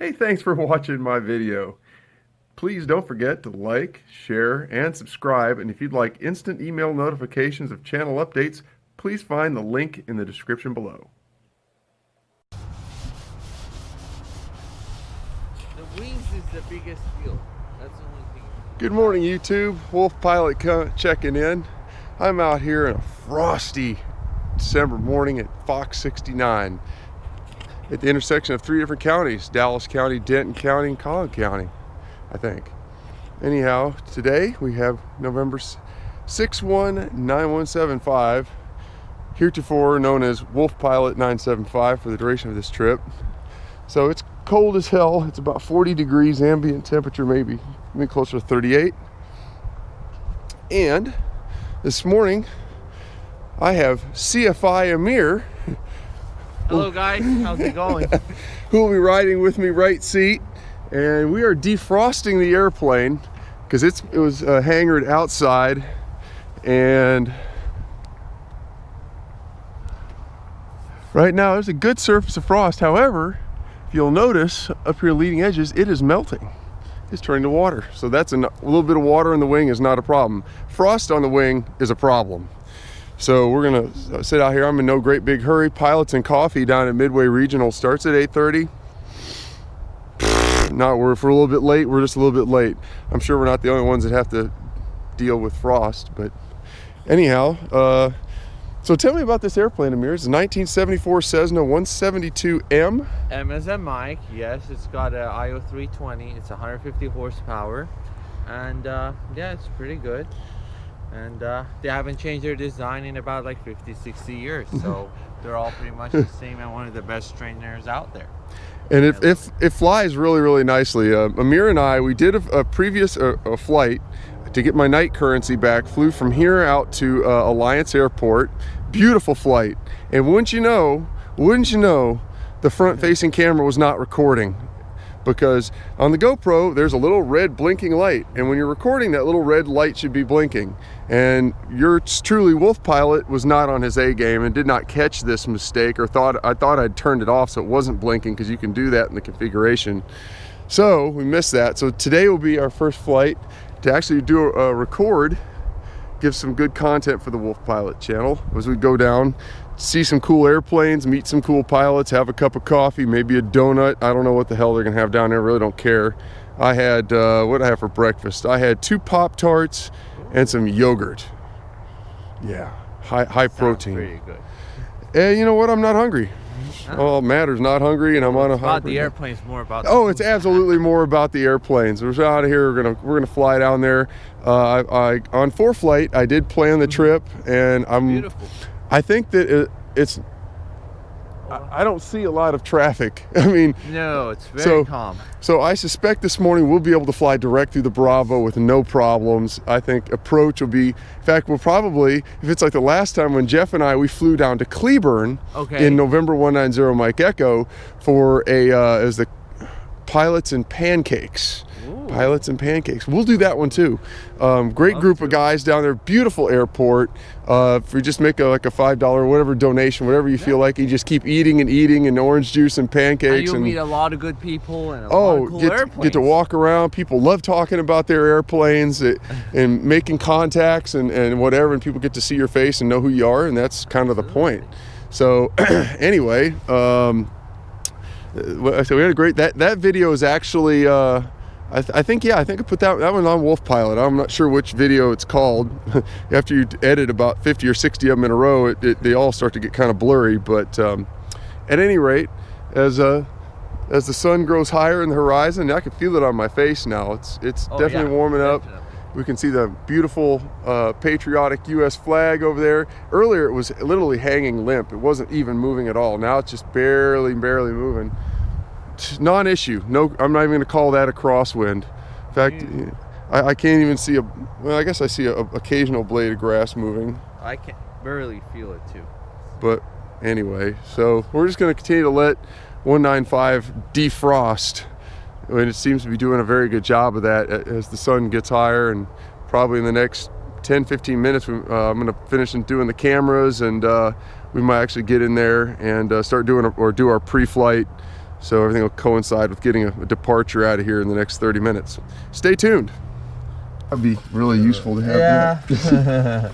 Hey, thanks for watching my video. Please don't forget to like, share, and subscribe. And if you'd like instant email notifications of channel updates, please find the link in the description below. The wings is the biggest deal. That's the only thing. Good morning, YouTube. Wolf Pilot checking in. I'm out here in a frosty December morning at Fox 69 at the intersection of 3 different counties: Dallas County, Denton County, and Collin County, I think. Anyhow, today we have November 619175, heretofore known as Wolf Pilot 975 for the duration of this trip. So it's cold as hell. It's about 40 degrees ambient temperature, maybe closer to 38. And this morning I have CFI Amir. Hello guys, how's it going? Who will be riding with me right seat, and we are defrosting the airplane because it was hangared outside, and right now there's a good surface of frost. However, if you'll notice up here leading edges, it is melting. It's turning to water. So that's a little bit of water in the wing is not a problem. Frost on the wing is a problem. So we're gonna sit out here. I'm in no great big hurry. Pilots and Coffee down at Midway Regional starts at 8:30. If we're a little bit late, we're just a little bit late. I'm sure we're not the only ones that have to deal with frost, but anyhow, so tell me about this airplane, Amir. It's a 1974 Cessna 172M. M as in Mike, yes, it's got an IO 320. It's 150 horsepower, and yeah, it's pretty good. And they haven't changed their design in about like 50-60 years, so they're all pretty much the same, and one of the best trainers out there. And it flies really nicely. Amir and I, we did a previous flight to get my night currency back. Flew from here out to Alliance Airport. Beautiful flight. And wouldn't you know, the front-facing camera was not recording, because on the GoPro there's a little red blinking light, and when you're recording, that little red light should be blinking. And yours truly, Wolf Pilot, was not on his A game and did not catch this mistake, or I thought I'd turned it off so it wasn't blinking, because you can do that in the configuration. So we missed that. So today will be our first flight to actually do a record, give some good content for the Wolf Pilot channel as we go down, see some cool airplanes, meet some cool pilots, have a cup of coffee, maybe a donut. I don't know what the hell they're gonna have down there, really don't care. I had, what did I have for breakfast? I had 2 Pop-Tarts and some yogurt. Yeah, high protein. Pretty good. And you know what, I'm not hungry. All that matters, not hungry, and I'm on a About the airplanes, more about the it's absolutely more about the airplanes. We're out of here, we're gonna fly down there. On ForeFlight, I did plan the trip, and beautiful. I think that it's I don't see a lot of traffic. I mean, no, it's very calm. So I suspect this morning we'll be able to fly direct through the Bravo with no problems. I think approach will be, in fact, we'll probably, if it's like the last time when Jeff and we flew down to Cleburne in November 190 Mike Echo for as the Pilots and Pancakes. Ooh. Pilots and Pancakes. We'll do that one too. Great group of guys down there. Beautiful airport. If we just make like a $5 whatever donation, whatever you feel like, you just keep eating and orange juice and pancakes. And you'll meet a lot of good people and a lot of cool airplanes. Get to walk around. People love talking about their airplanes and making contacts and whatever, and people get to see your face and know who you are, and that's kind of the point. So anyway, so we had a great, that video is actually I think I put that one on Wolf Pilot. I'm not sure which video it's called. After you edit about 50 or 60 of them in a row, they all start to get kind of blurry. But at any rate, as the sun grows higher in the horizon, I can feel it on my face now. It's definitely warming up. We can see the beautiful patriotic U.S. flag over there. Earlier it was literally hanging limp. It wasn't even moving at all. Now it's just barely moving. Non-issue. No, I'm not even going to call that a crosswind. In fact, I can't even see well, I guess I see a occasional blade of grass moving. I can barely feel it too. But anyway, so we're just going to continue to let 195 defrost, and it seems to be doing a very good job of that as the sun gets higher, and probably in the next 10-15 minutes I'm going to finish doing the cameras, and we might actually get in there and start doing do our pre-flight So everything will coincide with getting a departure out of here in the next 30 minutes. Stay tuned. That'd be really useful to have that.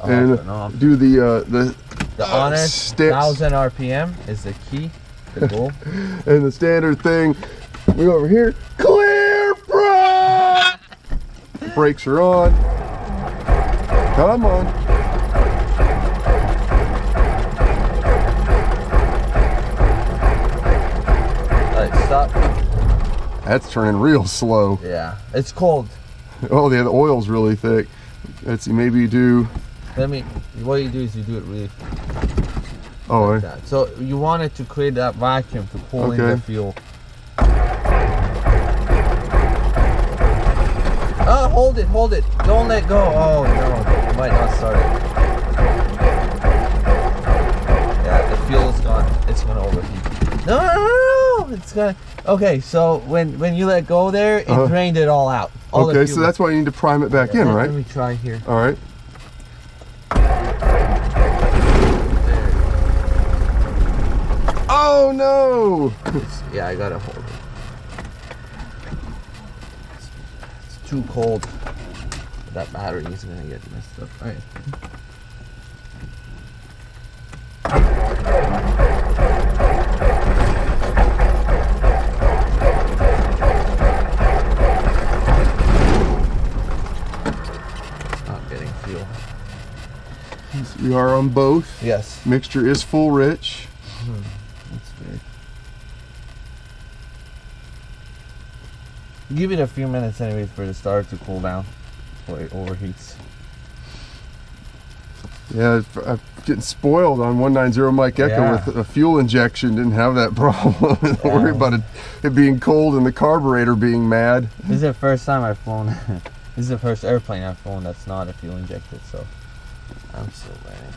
And do the honest 1,000 RPM is the key, the goal. And the standard thing, we go over here, clear front! Brakes are on. Come on. Alright, stop. That's turning real slow. Yeah, it's cold. Oh, the oil's really thick. Let's see, maybe you do. What you do is you do it really Oh, like that. So you want it to create that vacuum to pull in the fuel. Oh, hold it. Don't let go. Oh no, you might not start it. Yeah, the fuel's gone. It's gonna overheat. No, it's gonna. Okay, so when you let go there, it drained it all out. Okay, so that's why you need to prime it back in, right? Let me try here. All right. Oh no! Yeah, I gotta hold it. It's too cold. That battery is gonna get messed up. All right. Not getting fuel. We are on both. Yes. Mixture is full rich. That's weird. Give it a few minutes anyways for the starter to cool down before it overheats. Yeah, I'm getting spoiled on 190 Mike Echo with a fuel injection. Didn't have that problem. Don't worry about it being cold and the carburetor being mad. This is the first time I've flown. This is the first airplane I've flown that's not a fuel injected, so I'm still learning.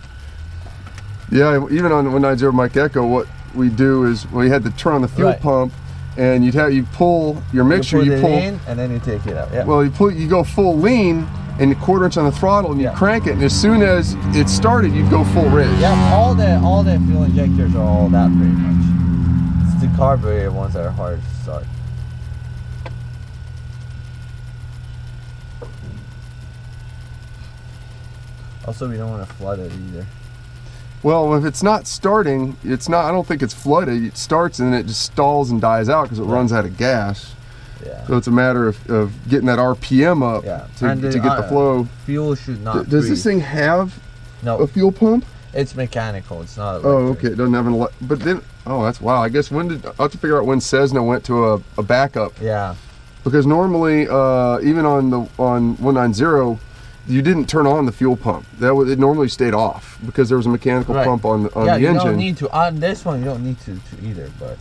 Yeah, even on 190 Mike Echo, what we do is we had to turn on the fuel pump, and you pull your mixture. You pull it in, and then you take it out. Yeah. Well, you go full lean, and you 1/4 inch on the throttle, and you crank it, and as soon as it started, you go full rich. Yeah, all the fuel injectors are all that pretty much. It's the carburetor ones that are hard to start. Also, we don't want to flood it either. Well, if it's not starting, it's not. I don't think it's flooded. It starts and then it just stalls and dies out because it runs out of gas. Yeah. So it's a matter of getting that RPM up to get the flow. Fuel should not. Does this thing have a fuel pump? It's mechanical. It's not electric. Oh, okay. It doesn't have an but then, that's wow. I guess I'll have to figure out when Cessna went to a backup. Yeah. Because normally, even on 190. You didn't turn on the fuel pump. It normally stayed off because there was a mechanical pump on the engine. You don't need to. On this one, you don't need to either. But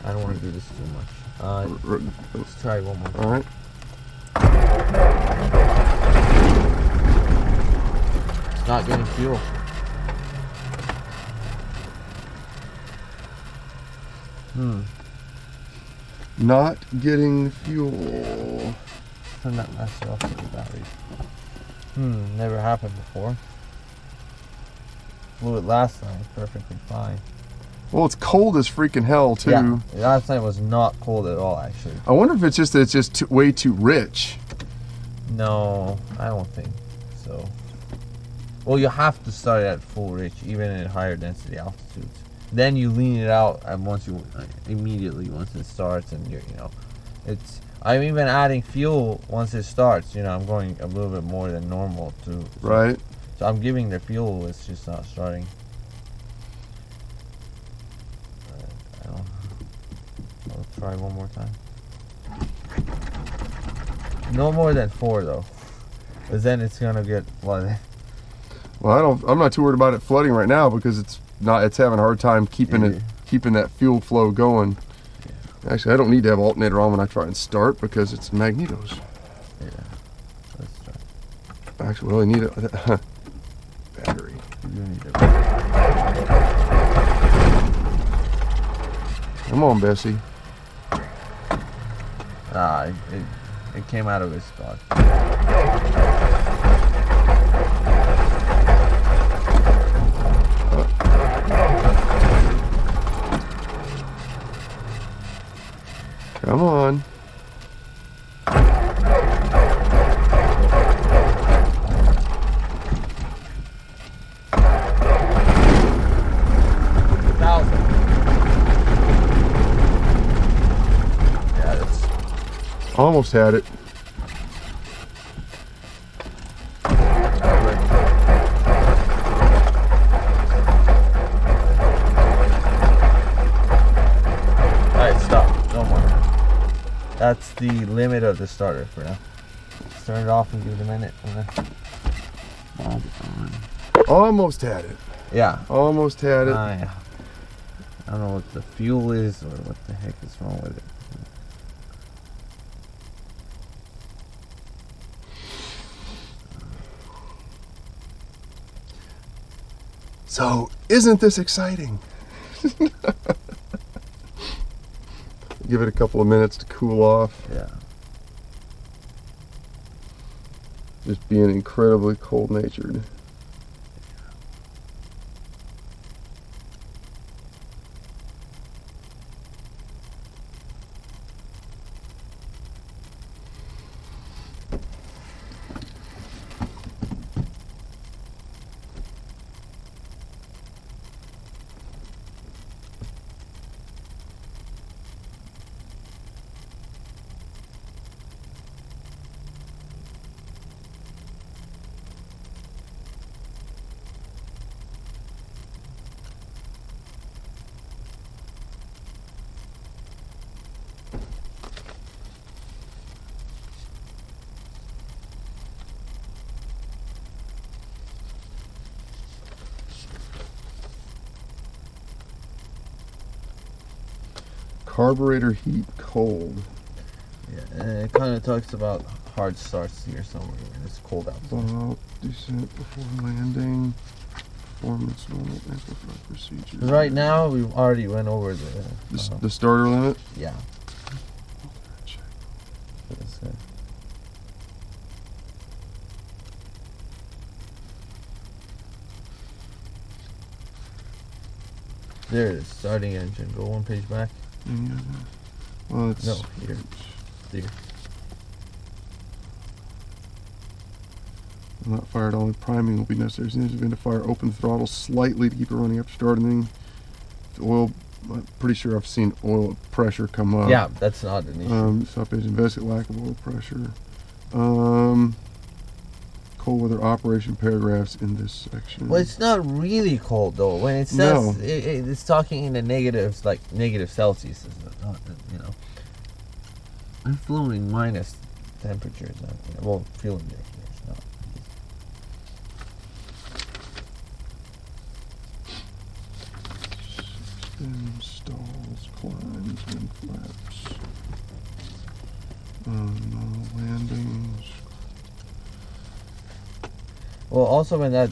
I don't want to do this too much. Let's try one more. All right. It's not getting fuel. Not getting fuel. Turn that mess off with the batteries. Never happened before. Flew it last time, perfectly fine. Well, it's cold as freaking hell too. Yeah, last time was not cold at all, actually. I wonder if it's just way too rich. No, I don't think so. Well, you have to start at full rich, even at higher density altitudes. Then you lean it out, and once it starts, and it's. I'm even adding fuel once it starts. I'm going a little bit more than normal too. Right. So I'm giving the fuel. It's just not starting. I'll try one more time. No more than 4 though, because then it's gonna get flooded. Well, I'm not too worried about it flooding right now because it's having a hard time keeping that fuel flow going. Actually, I don't need to have alternator on when I try and start because it's magnetos. Yeah, let's try. Actually, well, I need a battery. You need a battery. Come on, Bessie. It came out of his spot. Come on. Yeah, that's Almost had it. Alright, stop. No more. That's the limit of the starter for now. Start it off and give it a minute. Almost had it. Yeah. Almost had it. Yeah. I don't know what the fuel is or what the heck is wrong with it. So, isn't this exciting? Give it a couple of minutes to cool off. Yeah. Just being incredibly cold-natured. Carburetor heat cold. Yeah, and it kind of talks about hard starts here somewhere when it's cold out. About descent before landing. Performance normal amplifier procedure. Right now, we've already went over the... The starter limit? Yeah. That's good. There it is, starting engine. Go one page back. Yeah. Well, it's... No, here. There. Not fired, only priming will be necessary. As soon as you begin to fire, open throttle slightly to keep it running after starting. The oil, I'm pretty sure I've seen oil pressure come up. Yeah, that's not an issue. Stop engine, investigate lack of oil pressure. Cold weather operation paragraphs in this section. Well, it's not really cold though. When it says it's talking in the negatives, like negative Celsius, you know. I'm floating minus temperatures. I won't feel it there. It's not. Stalls, climbs, and flaps. No landings. Well, also when that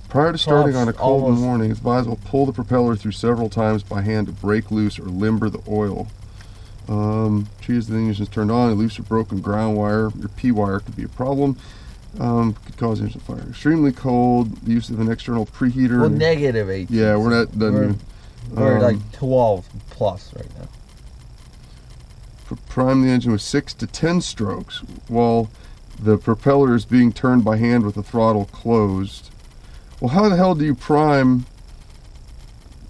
Prior to starting on a cold almost- morning, it's advisable to pull the propeller through several times by hand to break loose or limber the oil. Choose the engine is turned on, a loose or broken ground wire, your P wire could be a problem. Could cause engine fire. Extremely cold, the use of an external preheater. well, negative 18. Yeah, we're not done. We're like 12 plus right now. Prime the engine with 6 to 10 strokes while the propeller is being turned by hand with the throttle closed. Well, how the hell do you prime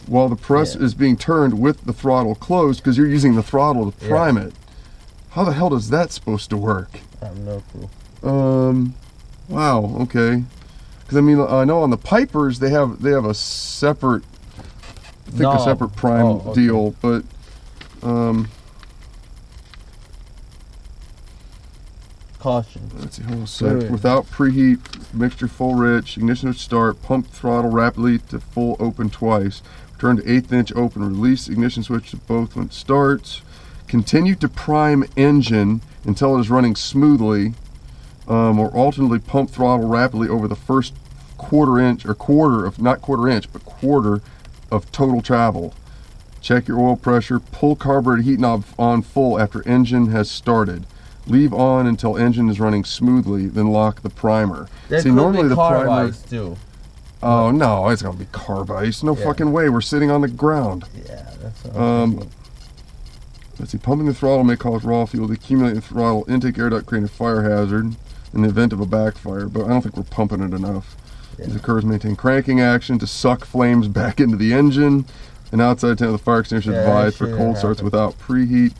while the press is being turned with the throttle closed, because you're using the throttle to prime it? How the hell is that supposed to work? I have no clue. Wow, okay. Because I mean, I know on the Pipers they have a separate, I think a separate prime deal, but Caution. let's see, hold on a sec. Without preheat, mixture full rich, ignition would start, pump throttle rapidly to full open twice. Return to 1/8 inch open, release ignition switch to both when it starts. Continue to prime engine until it is running smoothly, or alternately pump throttle rapidly over the first quarter of total travel. Check your oil pressure, pull carburetor heat knob on full after engine has started. Leave on until engine is running smoothly, then lock the primer. There See, could normally be the carb primer. ice too. Oh no, it's gonna be carb ice. No fucking way. We're sitting on the ground. Yeah, that's what I'm thinking. Let's see, pumping the throttle may cause raw fuel to accumulate in the throttle intake air duct, creating a fire hazard in the event of a backfire, but I don't think we're pumping it enough. Yeah. These occurs maintain cranking action to suck flames back into the engine. An outside tent of the fire extinguisher is advised for cold starts without preheat.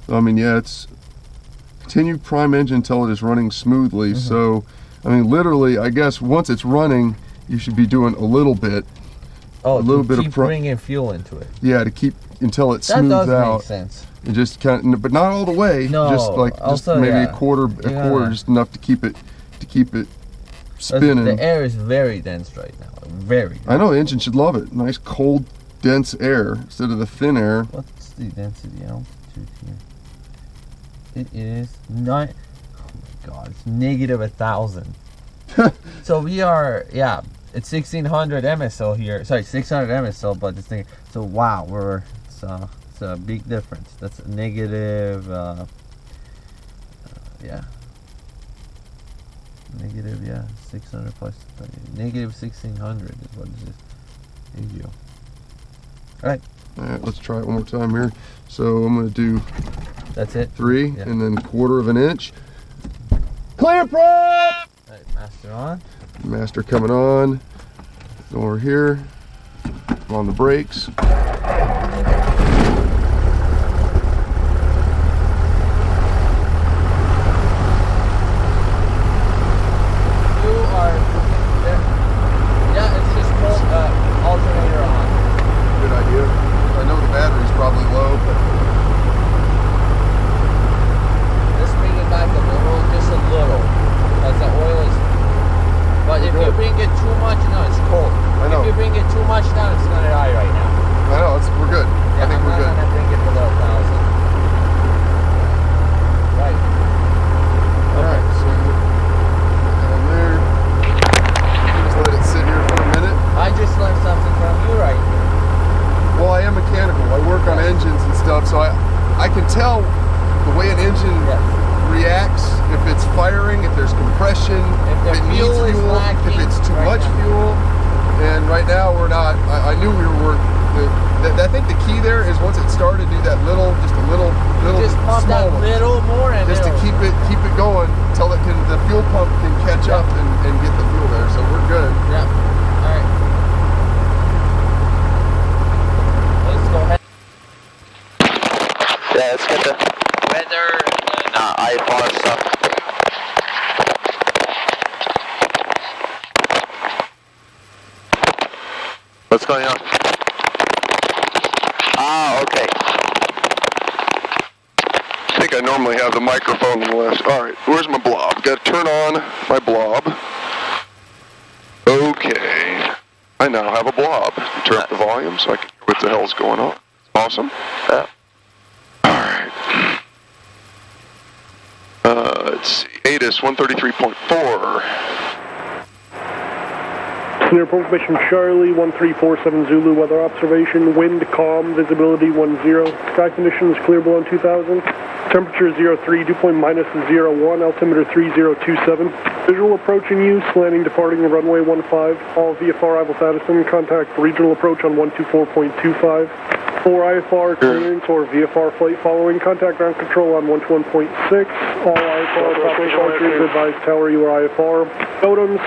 I mean, yeah, it's continue prime engine until it is running smoothly. So, I mean, literally, I guess once it's running, you should be doing a little bit. Oh, a little bit of bringing fuel into it. Yeah, to keep until it smooths out. That does make sense. And just kind of, but not all the way. No, just like also, maybe a quarter, just enough to keep it spinning. The air is very dense right now. Very dense. I know the engine should love it. Nice cold, dense air instead of the thin air. What's the density altitude here? It is not. Oh my God! It's -1,000. So we are, yeah. It's 1600 MSO here. Sorry, 600 MSO. But this thing. So wow, it's a big difference. That's a negative. Yeah. Negative, yeah, 600 plus negative 1600 is what it is. Thank you. All right, let's try it one more time here. So I'm going to do. That's it. 3 and then 1/4 of an inch. Clear prop. All right, master on. Master coming on. Over here. On the brakes. So I can tell the way an engine reacts, if it's firing, if there's compression, if it needs fuel, if it's too much fuel. And right now we're not. I knew we were. I think the key there is once it started, do that just a little just pump small that little more, and just to keep it going until the fuel pump can catch up and get the fuel there. So we're good. Yeah. All right. Let's go ahead. Yeah, let's get the weather and IFR stuff. What's going on? Ah, okay. I think I normally have the microphone in the left. Alright, where's my blob? Gotta turn on my blob. Okay. I now have a blob. Turn up the volume so I can hear what the hell's going on. Awesome. Yeah. Let's see. ATIS 133.4. Clear information Charlie 1347 Zulu, weather observation, wind calm, visibility 10, sky conditions clear below 2000, temperature 03, dew point -01, altimeter 3027, visual approach in use, landing departing runway 15, all VFR arrival Addison, contact regional approach on 124.25, for IFR clearance or VFR flight following, contact ground control on 121.6, all IFR proper departures, advise tower you are IFR, totems,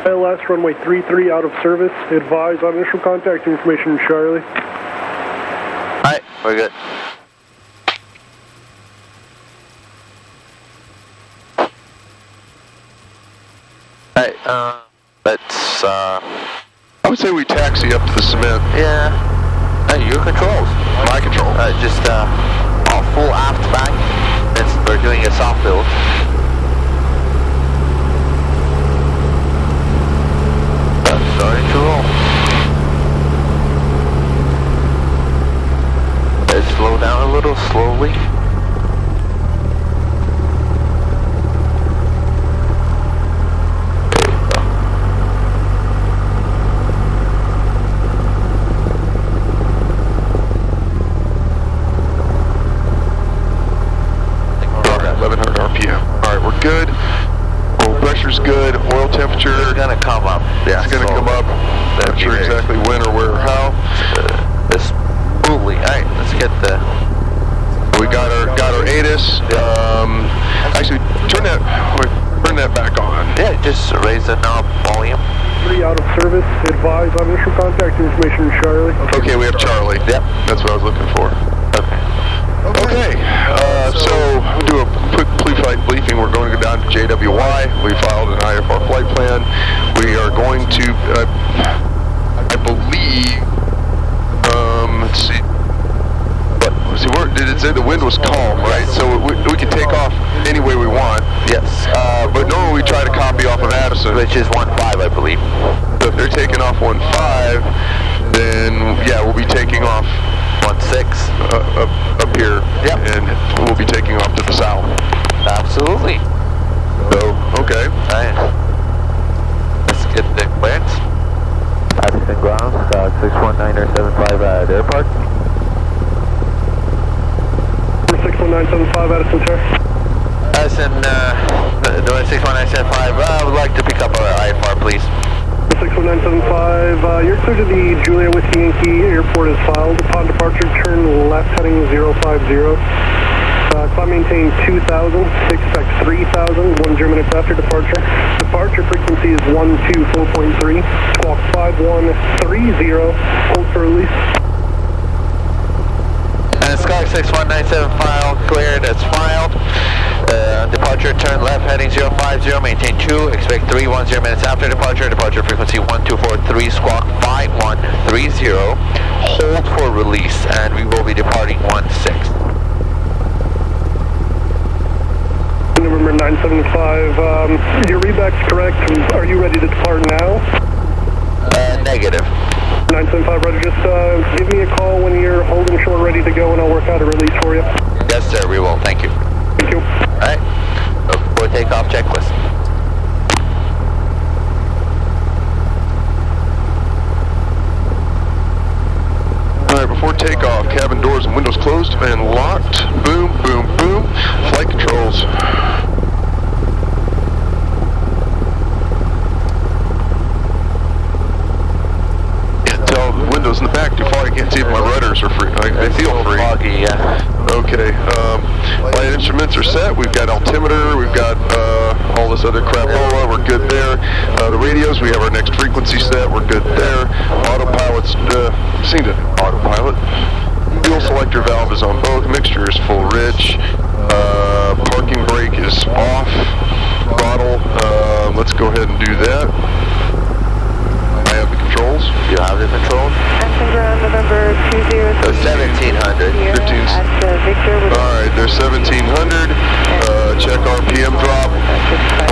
ILS runway 33 out of service. Advise on initial contact information, Charlie. Alright, we're good. Alright, let's I would say we taxi up to the cement. Yeah. Hey, your controls. My control. Just full aft back. We're doing a soft build. Starting to roll. Let's slow down a little slowly. There you go. 1100 RPM. temperature. It's gonna come up. Yeah, It's gonna come up. Not sure exactly when or where or how. Smoothly. All right, let's get the. We got our ATIS. Actually, turn that back on. Yeah, just raise the knob volume. 3 out of service. Advise on initial contact information, Charlie. Okay, we have Charlie. Yep. That's what I was looking for. Okay. Okay, so do a quick pre-flight briefing. We're going to go down to KJWY. We filed an IFR flight plan. We are going to, I believe, let's see. Did it say the wind was calm, right? So we can take off any way we want. Yes. But normally we try to copy off of Addison. Which is 1.5, I believe. So if they're taking off 1.5, then yeah, we'll be taking off 1.6 up here. Yep. And we'll be taking off to the south. Absolutely. So, okay. Alright. Let's get the clearance. Addison ground, 61975 at airport. 61975 Addison, sir. Addison, doing 61975, I would like to pick up our IFR, please. 61975, you're clear to the Julia Whiskey Yankee Airport is filed. Upon departure, turn left heading 050. Climb maintain 2000, expect 3000, 10 minutes after departure. Departure frequency is 124.3, squawk 5130, hold for release. And Sky 61975 filed, cleared, that's filed. Departure, turn left heading 050, maintain 2, expect 310 minutes after departure. Departure frequency 1243, squawk 5130, hold for release, and we will be departing 16. November 975, your readback's correct. Are you ready to depart now? Negative. 975, Roger. Just give me a call when you're holding short, ready to go, and I'll work out a release for you. Yes, sir, we will. Thank you. Thank you. All right. Before takeoff checklist. All right, before takeoff, cabin doors and windows closed and locked. Boom, boom, boom. Flight controls. Can't tell the windows in the back too far. I can't see if my rudders are free. They feel free. Foggy, yeah. Okay, flight instruments are set. We've got altimeter, we've got all this other crapola, we're good there. The radios, we have our next frequency set, we're good there. Autopilot's, seen it, autopilot. Fuel selector valve is on both, mixture is full rich. Parking brake is off. Throttle, let's go ahead and do that. I have the controls. You have the controls? Action ground November 20. So 1700. Alright, there's 1700. Check RPM drop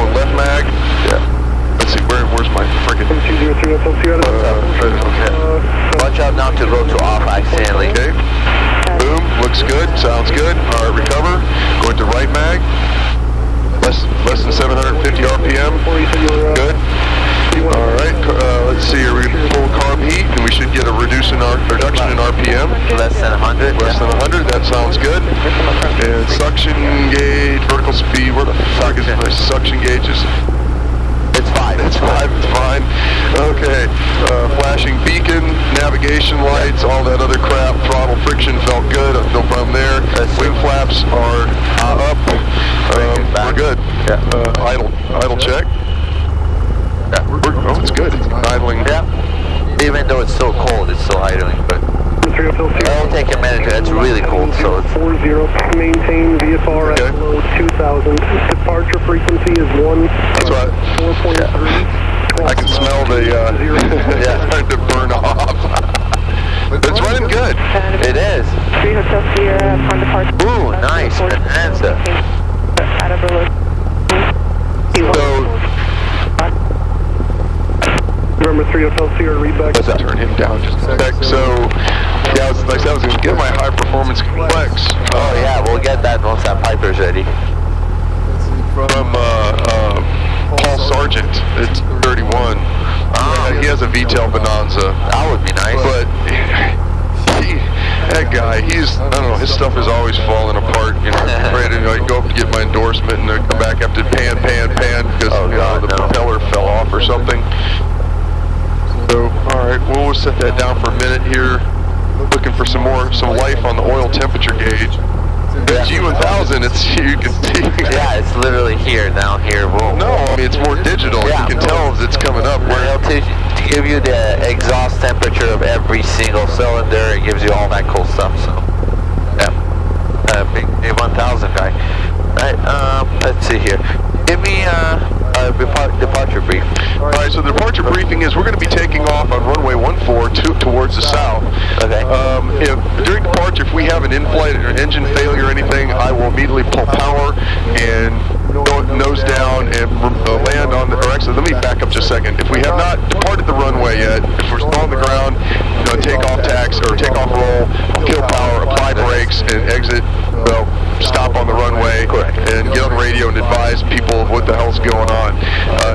on left mag. Yeah. Let's see, where's my freaking... Watch out not to go to off accidentally. Okay. Boom, looks good, sounds good. Alright, recover. Going to right mag. Less than 750 RPM. Good. Alright, let's see here. We're going to pull carb heat, and we should get a reduction in RPM. Less than 100. Less than 100, that sounds good. And suction gauge, vertical speed, where the fuck is my suction gauges? It's 5. It's 5, it's fine. Okay, flashing beacon, navigation lights, all that other crap. Throttle friction felt good, no problem there. Wing flaps are up. We're good. Idle check. Yeah. Oh, it's good. It's idling. Yeah. Even though it's so cold, it's still idling, but it'll take a minute. It's really cold, so it's 40. Maintain VFR at below 2000. Departure frequency is 4.3. I can smell the starting to burn off. It's running good. It is. 3 Hotel Sierra upon departure. Ooh, nice. Bonanza. Out of November 3 Hotel Sierra, readback. Let's turn him down just a sec. So, yeah, like I said, I was going to get my high performance complex. Oh yeah, we'll get that once that Piper's ready. From Paul Sargent. It's 31. He has a VTEL Bonanza. That would be nice. But that guy, I don't know, his stuff is always falling apart. You know, ready to go up to get my endorsement and then come back up to pan because the propeller fell off. or something. So, alright, we'll set that down for a minute here. Looking for some life on the oil temperature gauge. The G1000, you can see. Yeah, it's literally here, now here, boom. No, I mean, it's more digital. Yeah. You can tell as it's coming up. It'll to give you the exhaust temperature of every single cylinder. It gives you all that cool stuff, so. Yeah. Big A1000 guy. Alright, let's see here. Give me departure brief. Alright, so the departure briefing is we're going to be taking off on runway 14 towards the south. Okay. During departure, if we have an in-flight or an engine failure or anything, I will immediately pull power and nose down and land on the, or actually, let me back up just a second. If we have not departed the runway yet, if we're still on the ground, takeoff tax or takeoff roll, kill power, apply brakes, and exit, stop on the runway, and get on the radio and advise people of what the hell's going on.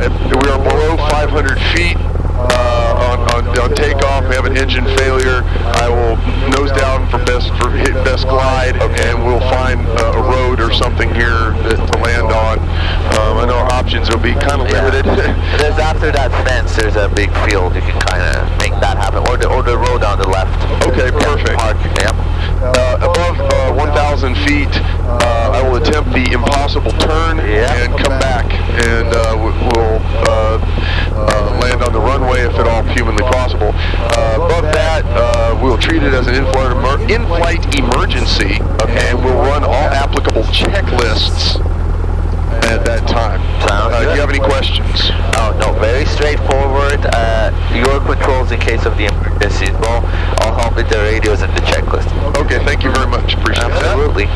If we are below 500 feet on takeoff, we have an engine failure, I will nose down for hit best glide, and we'll find a road or something here to land on. I know our options will be kind of limited. There's after that fence, there's a big field. You can kind of make that happen, or the road on the left. Okay, perfect. Park, yep. Above 1,000 feet, I will attempt the impossible turn and come back, and we'll land on the runway if at all humanly possible. Above that, we'll treat it as an in-flight emergency, and we'll run all applicable checklists at that time. Do you have any questions? Oh, no, very straightforward. Your controls in case of the emergencies. Well, I'll help with the radios and the checklist. Okay, thank you very much. Appreciate that. Absolutely.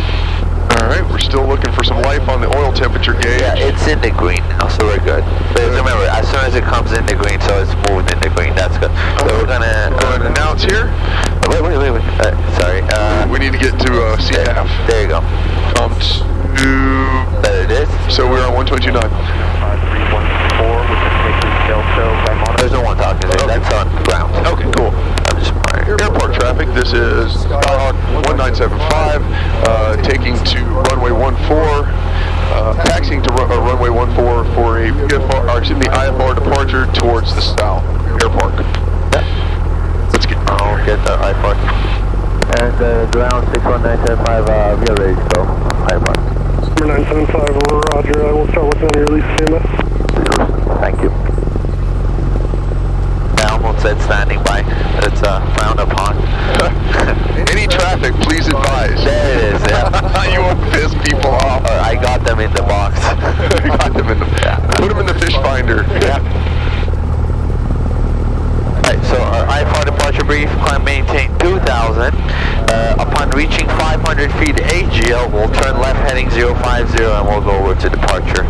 All right, we're still looking for some life on the oil temperature gauge. Yeah, it's in the green now, so we're good. But remember, as soon as it comes in the green, so it's moved in the green, that's good. So we're gonna go ahead and announce here. Wait. Sorry. We need to get to CAF. There you go. Come to. There it is. So we're on 122.9. 5314, which is making Delta by monitor. There's no one talking. Okay. That's on ground. Okay, cool. I'm just airport traffic. This is Skyhawk 1975, taking to runway 14, taxiing to runway 14 for a IFR departure towards the south airport. Let's get. I'll get the IFR. And ground 61975, we are ready to go. IFR. 975, roger. I will start working on your release statement. Thank you. I almost said standing by, but it's frowned upon. Any traffic, please advise. There it is, yeah. You won't piss people off. I got them in the box. Got them in the, put them in the fish finder. Yeah. Alright, so our IFR departure brief, climb maintain 2000. Upon reaching 500 feet AGL, we'll turn left heading 050 and we'll go over to departure.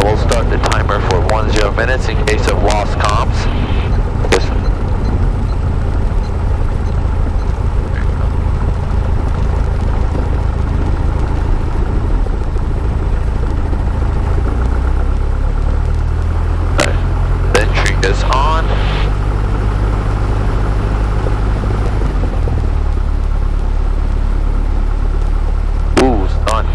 We'll start the timer for 10 minutes in case of lost comms. The entry is on. Ooh, it's done.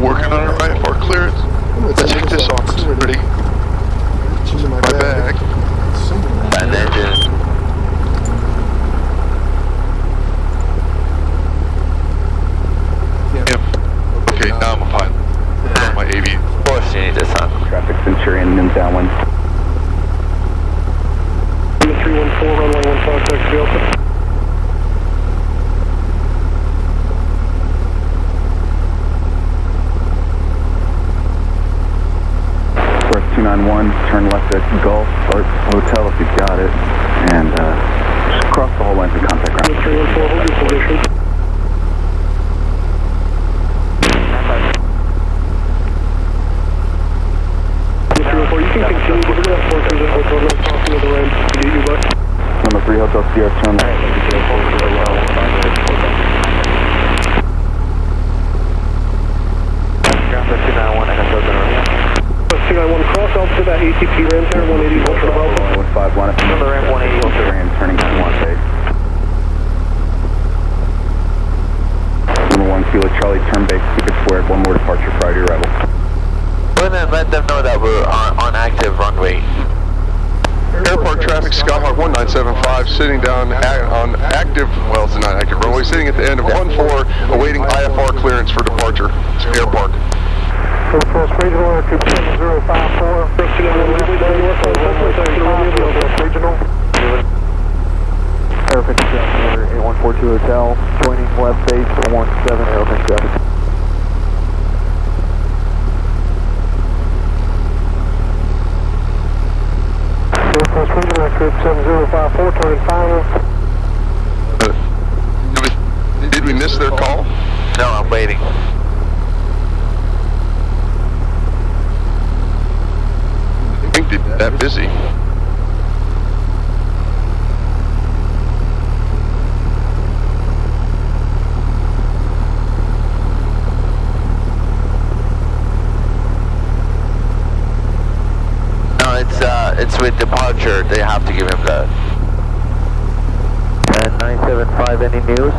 Working on our IFR clearance. Let's take this off. It's pretty. My bag. And engine. Yep. Okay, now I'm a pilot. On my AV. Of course you need this on. Traffic Centurion and downwind. 314, runway 15, taxi Delta. 291, turn left at Gulf Hotel if you've got it, and just cross the whole length of contact ground. 314, hold your position. You can continue, we're going to have forces at Hotel, no crossing of the ramp to get you back. Number 3 Hotel Sierra, turn left. Ground 291, I can throw the ramp. 291, cross off to that ATP ramp there, 180 Ultra Delta. 151, if On the ramp 180 Ultra. and turning to 1 base. Number 1 Kilo Charlie, turn base, keep it squared, one more departure prior to your arrival. We're gonna let them know that we're on active runway. Airport traffic, Skyhawk 1975, sitting down on active, well, it's not active runway, sitting at the end of 14, awaiting IFR clearance for departure. Air Park. Northwest Regional Airport 7054. Regional. Perfect, 8142 Hotel, joining left base 17 Aeroplane traffic. Northwest Regional Airport 7054, turning final. Did we miss their call? No, I'm waiting. I think they're that busy. No, it's with departure. They have to give him that. And 975, any news?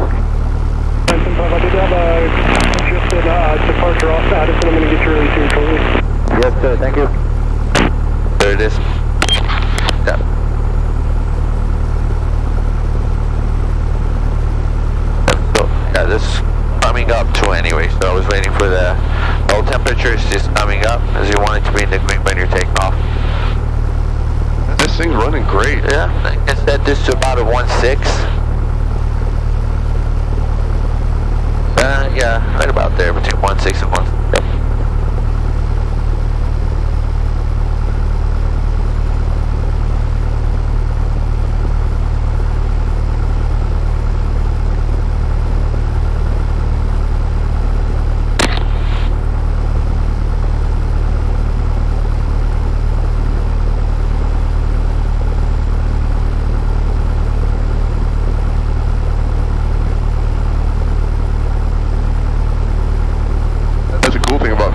975, I did have just a departure off status, and I'm going to get you really soon shortly. Yes, sir. Thank you. There it is. Yeah. So, yeah, this is coming up too anyway, so I was waiting for the low temperature. It's just coming up as you want it to be in the green when you're taking off. This thing's running great. Yeah, I can set this to about a 1.6. Yeah, right about there, between 1.6 and 1. Yep.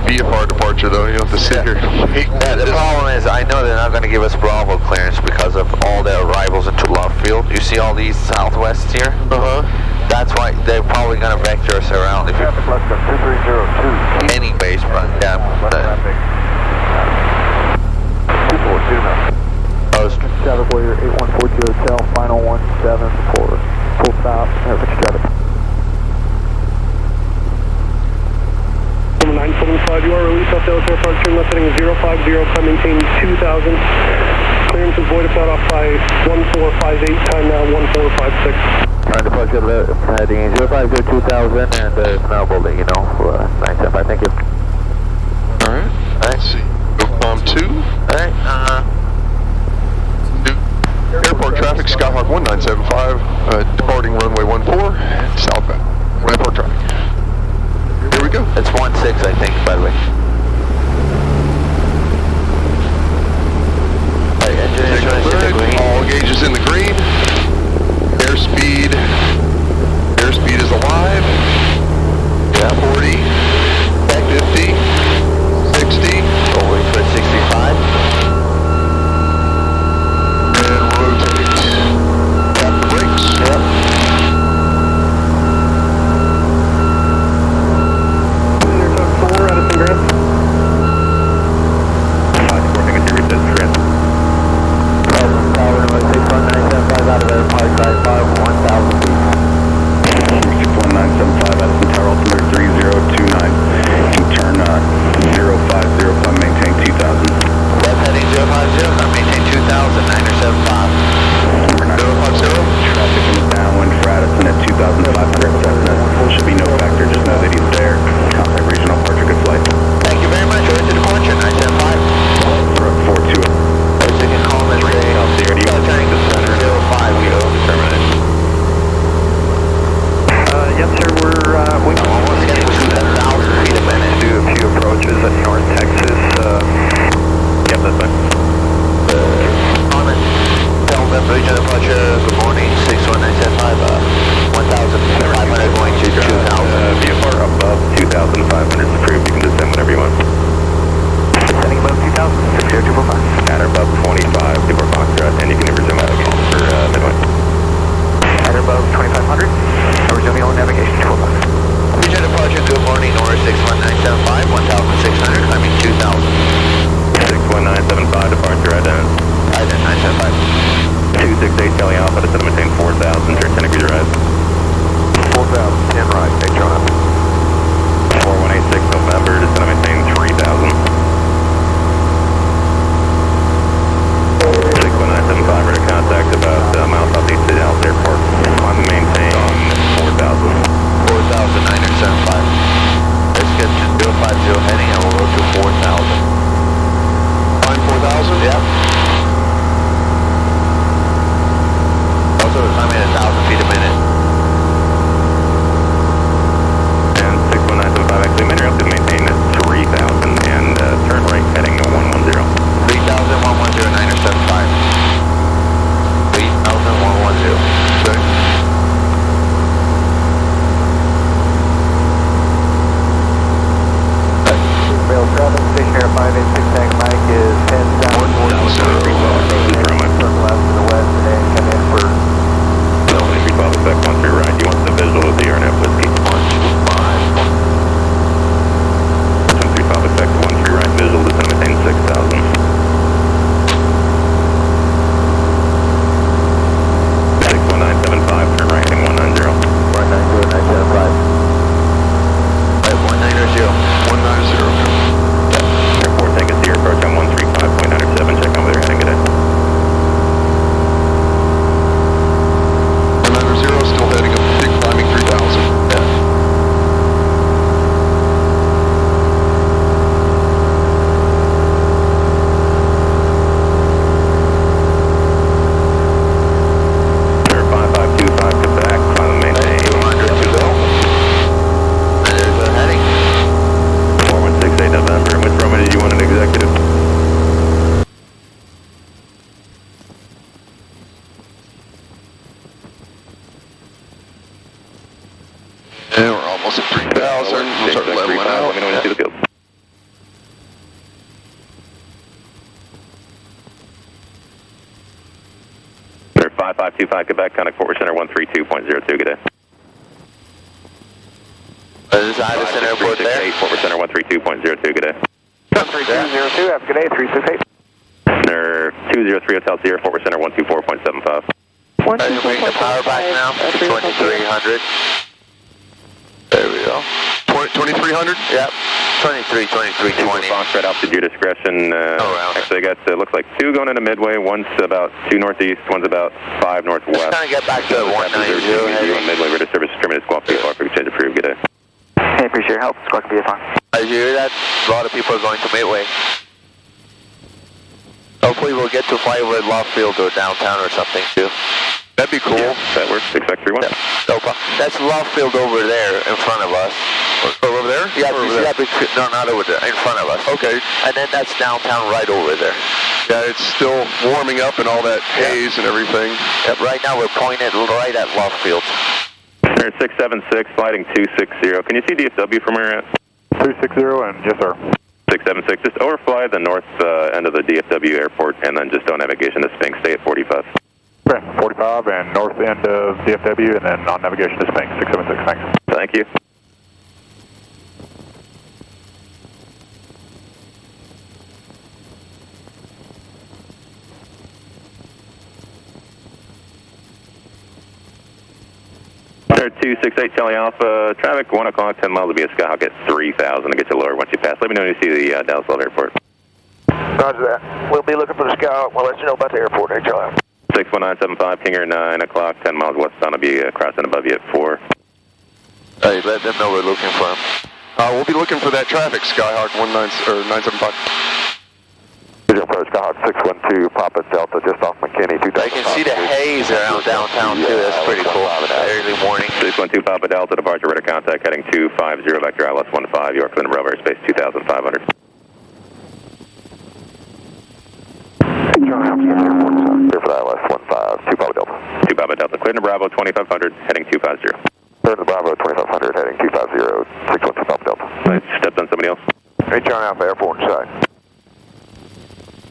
VFR departure though, you don't have to sit here. Yeah, the problem is I know they're not going to give us Bravo clearance because of all their arrivals into love field. You see all these Southwests here? That's why they're probably going to vector us around. If you Less than 2302. anyways, but yeah. 242 now. Traffic Warrior 8142 Hotel, final 174. Full stop, average traffic. 975, you are released off Dallas Airport, turn left heading 050, climb maintain 2000. Clearance is void about off by 1458, time now 1456. Alright, departure heading 050 2000 and now we'll let you know for 975, thank you. Alright, let's see. GoCom 2. Alright, Airport traffic, Skyhawk 1975, departing runway 14, southbound. Airport traffic. Here we go. it's 1.6 I think, by the way. Alright, engine instruments in the green. All gauges in the green. Airspeed is alive. Yeah. 40, 50, 60. Oh, wait for 65. And rotate. Tap the brakes. Yep. Airtuck 4, Addison Grand. 5525 Quebec, contact Forward Center 132.02, good day. This is Addison Airport there. Forward Center 132.02, good day. 13202, have a good day, 368. Center 203 Hotel Sierra, Forward Center 124.75. Ready to bring the power back now, 2300. There we go. 2300? Yep. 2320. Foxtrot out to your discretion. Actually, I got, looks like 2 going into Midway. One's about 2 northeast, one's about 5 northwest. Just trying to get back to 190. On Midway, ready to service terminated squawk VFR for exchange approved. Good day. Hey, appreciate your help. Squawk VFR. As you hear that, a lot of people are going to Midway. Hopefully we'll get to fly over at Lovefield or downtown or something too. That'd be cool. Yeah, that works. Expect 31. Yeah. No problem. That's Lovefield over there in front of us. Over there? Yeah, no, not over there. In front of us. Okay. And then that's downtown right over there. Yeah, it's still warming up and all that haze and everything. Yep, right now we're pointed right at Lovefield. Center 676, sliding 260. Can you see DFW from where you're at? 260, and yes, sir. 676, just overfly the north end of the DFW airport and then just on navigation to Sphinx. Stay at 45. Okay, 45 and north end of DFW, and then on navigation to Sphinx, 676, thanks. Thank you. Center 268 Charlie Alpha, traffic 1 o'clock, 10 miles will be a Skyhawk at 3,000 to get you lower once you pass. Let me know when you see the Dallas Love Airport. Roger that. We'll be looking for the Skyhawk. We'll let you know about the airport, hey, Charlie. 61975, Kinger 9 o'clock, 10 miles westbound will be crossing above you at 4. Hey, let them know we're looking for them. We'll be looking for that traffic, Skyhawk 975. Skyhawk 612, Papa Delta, just off McKinney. I can see the haze around downtown too. That's pretty cool. Early morning. 612 Papa Delta, departure radar contact, heading 250, vector ILS 15, York, Lynn, Bravo, airspace 2,500. Here for the ILS 15, 2 Papa Delta. 2 Papa Delta, cleared to Bravo 2500, heading 250. Cleared to Bravo 2500, heading 250, 612 Papa Delta. Right, stepped on somebody else. Hey, Charlie Alpha, airport inside.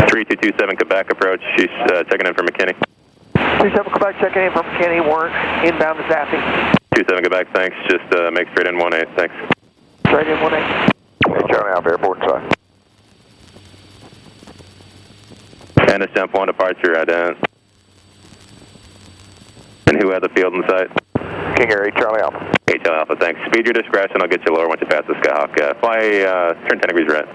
3227 Quebec approach, she's checking in for McKinney. 27 Quebec, checking in from McKinney, Warren, inbound to Zappy. 27 Quebec, thanks, just make straight in 18, thanks. Straight in 18. Hey, Charlie Alpha, airport inside. And a jump 1 departure, and who had the field in sight? King Air 8 Charlie Alpha. 8 Charlie Alpha, thanks. Speed your discretion, I'll get you lower once you pass the Skyhawk. Fly, turn 10 degrees right.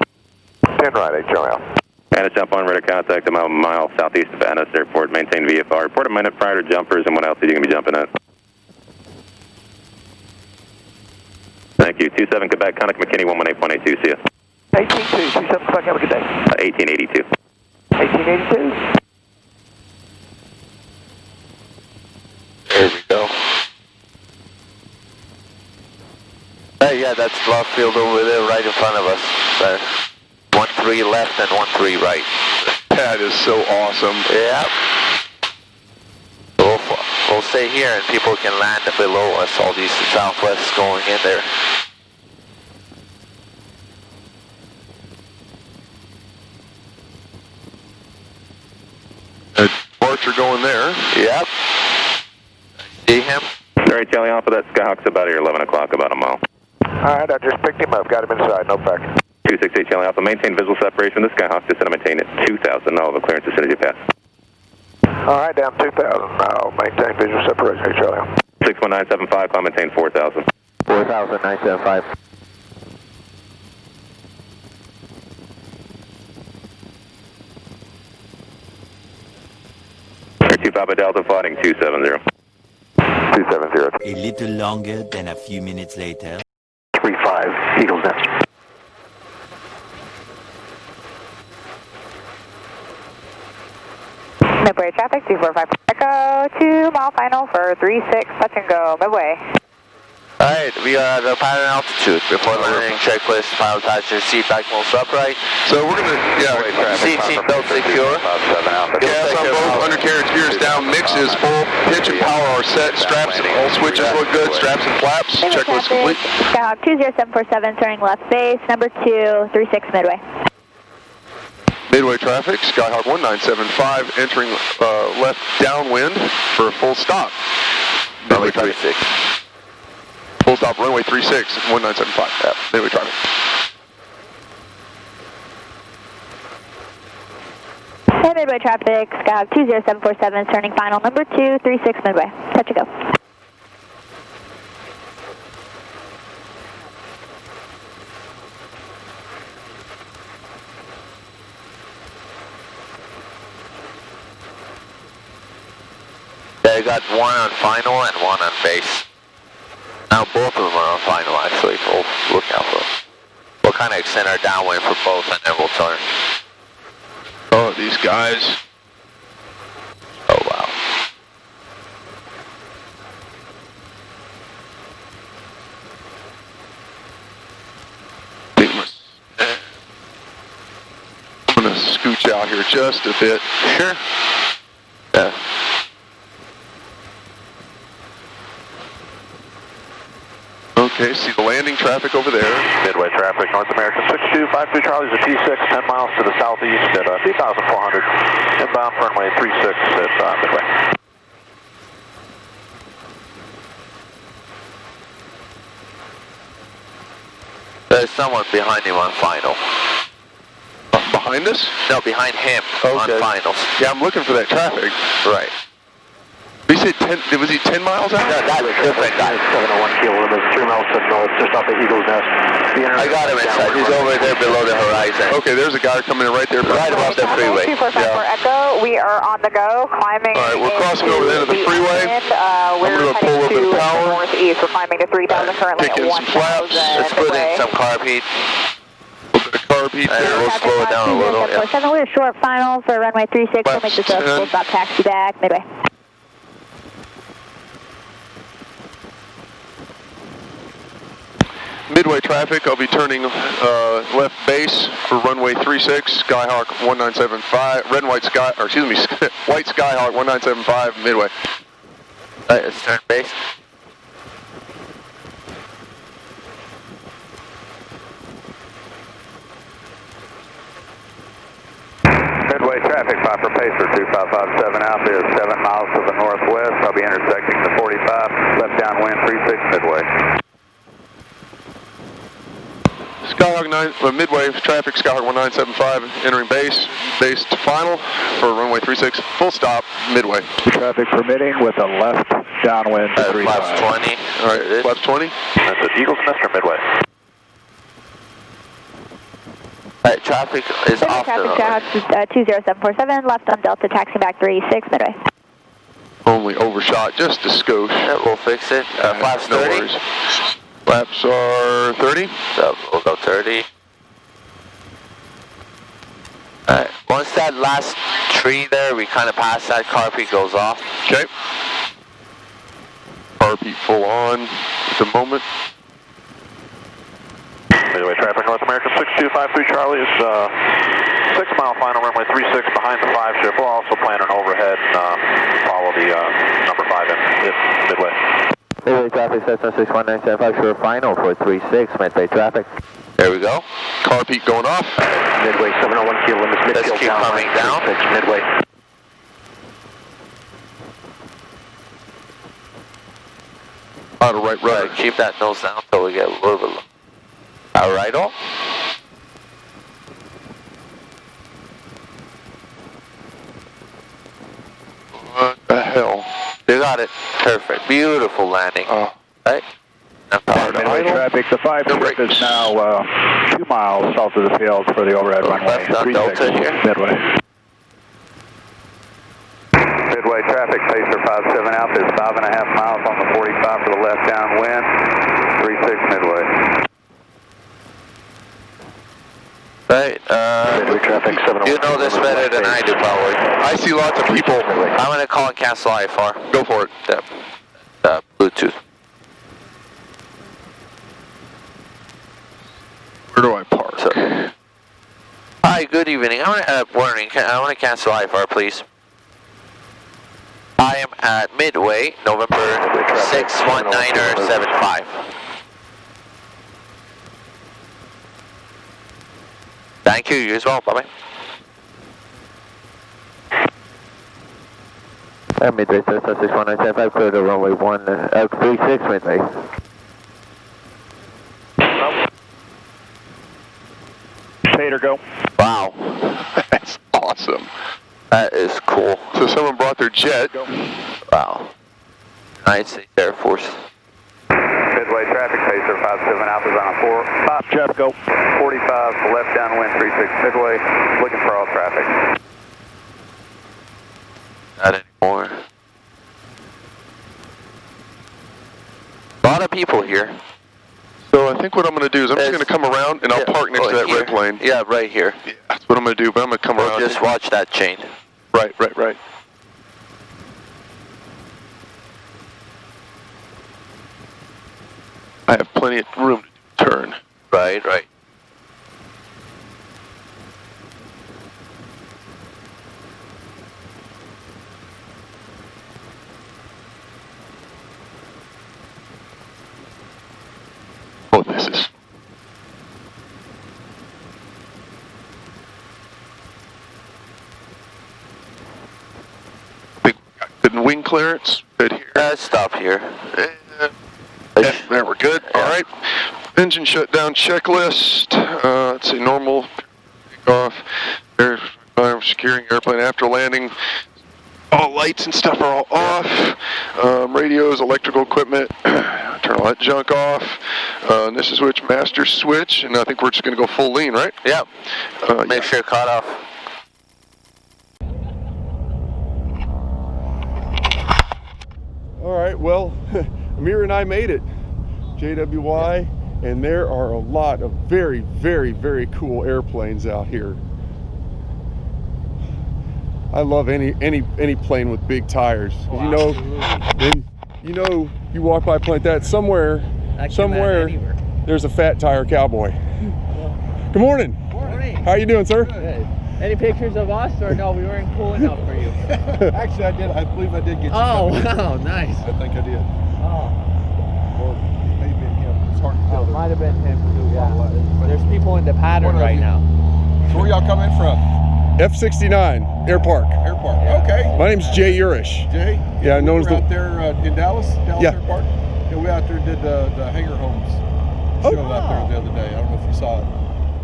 10 right, 8 Charlie Alpha. And a jump on radar contact a mile southeast of Ennis Airport. Maintain VFR. Report a minute prior to jumpers and what else are you going to be jumping at? Thank you. 27 Quebec, contact McKinney 118.82. See ya. 18-2, 27 Quebec, have a good day. 1882. 1882. There we go. Hey, yeah, that's Lovefield over there right in front of us. There. 13 left and 13 right. That is so awesome. Yeah. We'll stay here and people can land below us, all these Southwest going in there. Departure going there. Yep. See him? Sorry, Charlie Alpha, that Skyhawk's about here 11 o'clock, about a mile. Alright, I just picked him up, got him inside, no back. 268 Charlie Alpha, maintain visual separation. The Skyhawk just maintain at 2,000. I'll have a clearance as soon as you pass. Alright, down 2,000. I'll maintain visual separation, hey, Charlie Alpha. 61975, climb maintain 4,000. 4,000, 975. Air 2 Papa Delta, flying 270. 270. A little longer than a few minutes later. 35, Eagles Nest. Midway traffic, 245 Echo, 2 mile final for 36, touch and go, Midway. Alright, we are at the pilot altitude. Before landing, checklist, pilot attachment, seat back most upright. So we're going to, Seat belt secure. gas on both, undercarriage gears down, mix is full, pitch and power are set, straps, all switches look good, straps and flaps, checklist complete. Skyhawk 20747, turning left base, number 2, 36 Midway. Midway traffic, Skyhawk 1975, entering left downwind for a full stop. Midway traffic. 36. Full stop, runway 36, 1975. Yeah, Midway traffic. Hey, Midway traffic, Skyhawk 20747, turning final number 236 Midway. Touch and go. They got one on final and one on base. Now both of them are on final actually, so we'll look out for them. We'll kind of extend our downwind for both and then we'll turn. Oh, these guys. Oh wow. I'm going to scooch out here just a bit. Sure. Yeah. Okay, see the landing traffic over there. Midway traffic, North American 6252 Charlie's a T6, 10 miles to the southeast at 3,400. Inbound for runway 36 at Midway. There's someone behind him on final. Behind us? No, behind him on finals. Yeah, I'm looking for that traffic. Right. He said 10, was he 10 miles out? No, that's a different guy. 701 kilometers, 3 miles to the north, just off the Eagle's Nest. I got him inside. He's over there below the horizon. Okay, there's a guy coming in right there. Right above the freeway. 2454 Echo, we are on the go, climbing. All right, we're crossing over the end of the freeway. We're going to pull heading over the to power. northeast. We're climbing to 3,000 currently Kick in at some flaps. 1,000. Let's put in some carb heat. Carb heat And there. we'll slow it down a little. Yeah. We're short final for runway 36. We'll make this a full stop taxi back Midway. Midway traffic, I'll be turning left base for runway 36, Skyhawk 1975, red and white sky, or excuse me, white Skyhawk 1975, Midway. Alright, let's turn base. Midway traffic, Viper Pacer 2557 out there, 7 miles to the northwest. I'll be intersecting the 45, left downwind 36 Midway. Skyhawk 9, Midway traffic, Skyhawk 1975, entering base to final for runway 36, full stop, Midway. Traffic permitting with a left downwind to 35. Flaps 20. All right, flaps 20. That's the Eagle's Nest or Midway. Alright, traffic is off the road. Traffic 20747, left on Delta, taxi back 36 Midway. Only overshot just a skosh. Yeah, we'll fix it. Flaps no 30. worries. Flaps are 30. So we'll go 30. Alright, once that last tree there, we kind of pass that, carb heat goes off. Okay. Carb heat full on at the moment. Midway traffic, North American 6253 Charlie is 6 mile final runway 36 behind the 5 ship. We'll also plan an overhead and follow the number 5 in Midway. Midway traffic, Cessna 61975, sure final for 36, Midway traffic. There we go. Carb heat going off. Midway 701 kilo limits, Let's keep coming down. 36 Midway. Out of right rudder. Keep that nose down until we get a little bit low. All right, all. What the hell? You got it. Perfect. Beautiful landing. Right? Midway traffic, the 5 ship is now 2 miles south of the field for the overhead runway. 36 Midway. Midway traffic, Pacer 57 out, there's 5.5 miles on the 45 for the left downwind, 36 Midway. Right, traffic, you know this better than I do, probably. I see lots of people. I'm going to call and cancel IFR. Go for it. Bluetooth. Where do I park? Hi, good evening. I want to cancel IFR, please. I am at Midway, November 619er75. Thank you. You as well. Bye-bye. Midway, so 61975, clear to runway 36, Midway. Tater, go. Wow. That's awesome. That is cool. So someone brought their jet. Wow. United States Air Force. Midway traffic, Pacer 57 Alpha's on a 4. Pop, Jeff, go. 45 left downwind 36 Midway, looking for all traffic. Not anymore. A lot of people here. So I think what I'm going to do is I'm just going to come around and I'll park next to that red plane. Yeah, right here. Yeah, that's what I'm going to do, but I'm going to come around. Just watch that chain. Right. I have plenty of room to turn. Right. Oh, this is... Good wing clearance. Good here. Stop here. Yeah, there, we're good. All right. Engine shutdown checklist. Let's see, normal. Take off. There's securing airplane after landing. All lights and stuff are all off. Radios, electrical equipment. Turn all that junk off. And this is which master switch, and I think we're just going to go full lean, right? Yeah. Make sure cut off. All right, well, Amir and I made it. KJWY, and there are a lot of very, very, very cool airplanes out here. I love any plane with big tires. Oh, You know, you walk by a plane like that, somewhere there's a fat tire cowboy. Good morning. Morning. How you doing, sir? Good. Any pictures of us, or no, we weren't cool enough for you? Actually, I did. I believe I did get you. Oh, wow, nice. I think I did. Oh. Or maybe him. It's hard to tell. It might have been him too, yeah. There's people in the pattern right now. So where y'all coming from? F69, Air Park. Air Park. Okay. My name's Jay Urish. Jay? Yeah, known as we were out there in Dallas Yeah. Air Park. Yeah, we out there did the Hangar Homes show out there the other day. I don't know if you saw it.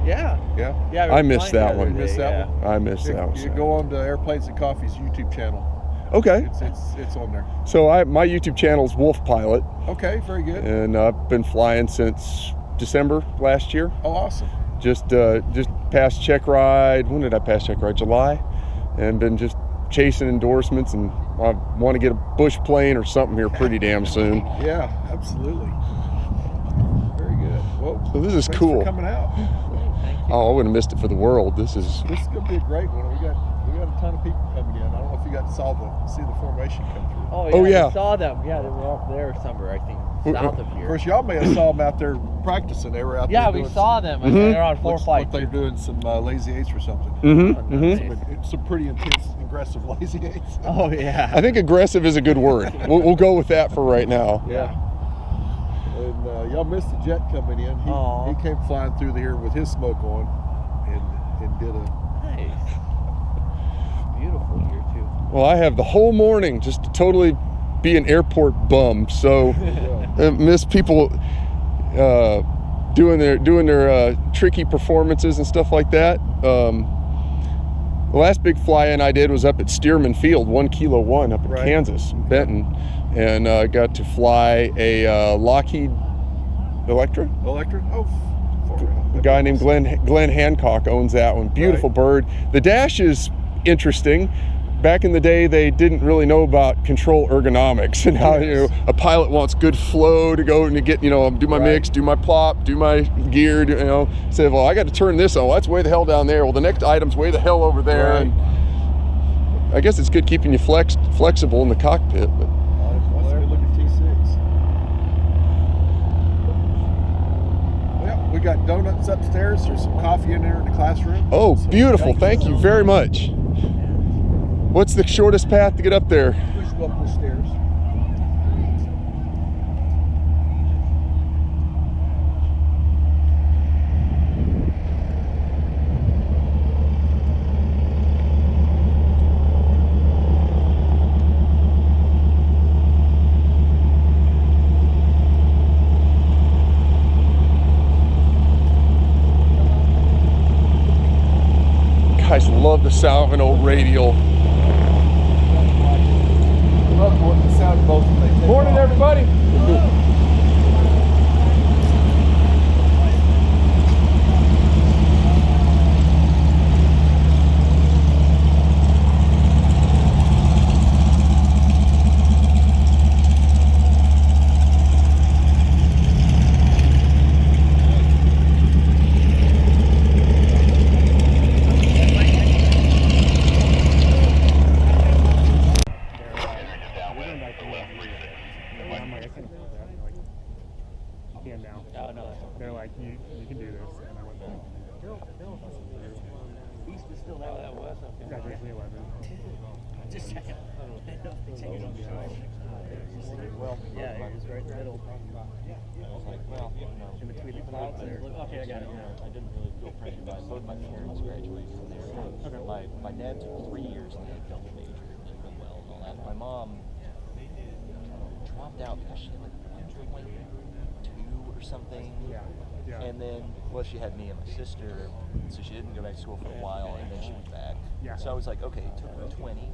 Yeah. Yeah? I missed that one. You missed that one? I missed that one. You go on to Airplanes and Coffee's YouTube channel. Okay. It's on there. So my YouTube channel is Wolf Pilot, Okay, very good. and I've been flying since December last year. Oh, awesome. Just passed check ride. When did I pass check ride? July, and been just chasing endorsements, and I want to get a bush plane or something here pretty damn soon. Yeah, absolutely. Very good. Well, So this is thanks cool. for coming out. Oh, I wouldn't have missed it for the world. This is This is gonna be a great one. We got a ton of people coming in. I don't know if you got to see the formation come through. Oh, yeah. We saw them. Yeah, they were up there somewhere, I think, south of Of here. course, y'all may have saw them out there practicing. They were out there. Yeah, we doing saw them. I think they're on Looks 4 like they're doing some lazy eights or something. Some pretty intense, aggressive lazy eights. Oh, yeah. I think aggressive is a good word. We'll go with that for right now. Yeah. And y'all missed the jet coming in. He came flying through here with his smoke on, and did a. Nice. Beautiful here too. Well, I have the whole morning just to totally be an airport bum. So miss people doing their tricky performances and stuff like that. The last big fly-in I did was up at Stearman Field, 1 Kilo 1 up in Kansas, Benton, and got to fly a Lockheed Electra. Oh. A guy named Glenn Hancock owns that one. Beautiful bird. The dash is interesting. Back in the day, they didn't really know about control ergonomics and how a pilot wants good flow to go and to get do my mix, do my plop, do my gear. Say, well, I got to turn this on. Well, that's way the hell down there. Well, the next item's way the hell over there. Right. And I guess it's good keeping you flexible in the cockpit. But Let's look at T6. Well, we got donuts upstairs. There's some coffee in there in the classroom. oh, beautiful! Thank you very much. What's the shortest path to get up there? Just go up the stairs. I just love the sound of an old radial. Love the sound of both of them. Morning, everybody. They're like, you can do this. And I went, graduation 11. Just checking. Well, yeah, it was right in the middle. I was like, well, in between the clouds there. Okay, I got it. I didn't really feel pressured by both my parents graduated from there. Okay. My dad took 3 years and then double majored and did real well and all that. My mom dropped out because she had like 1.2 or something. Yeah. And then, well, she had me and my sister, so she didn't go back to school for a while, and then she went back. Yeah. So I was like, okay, it took me 20,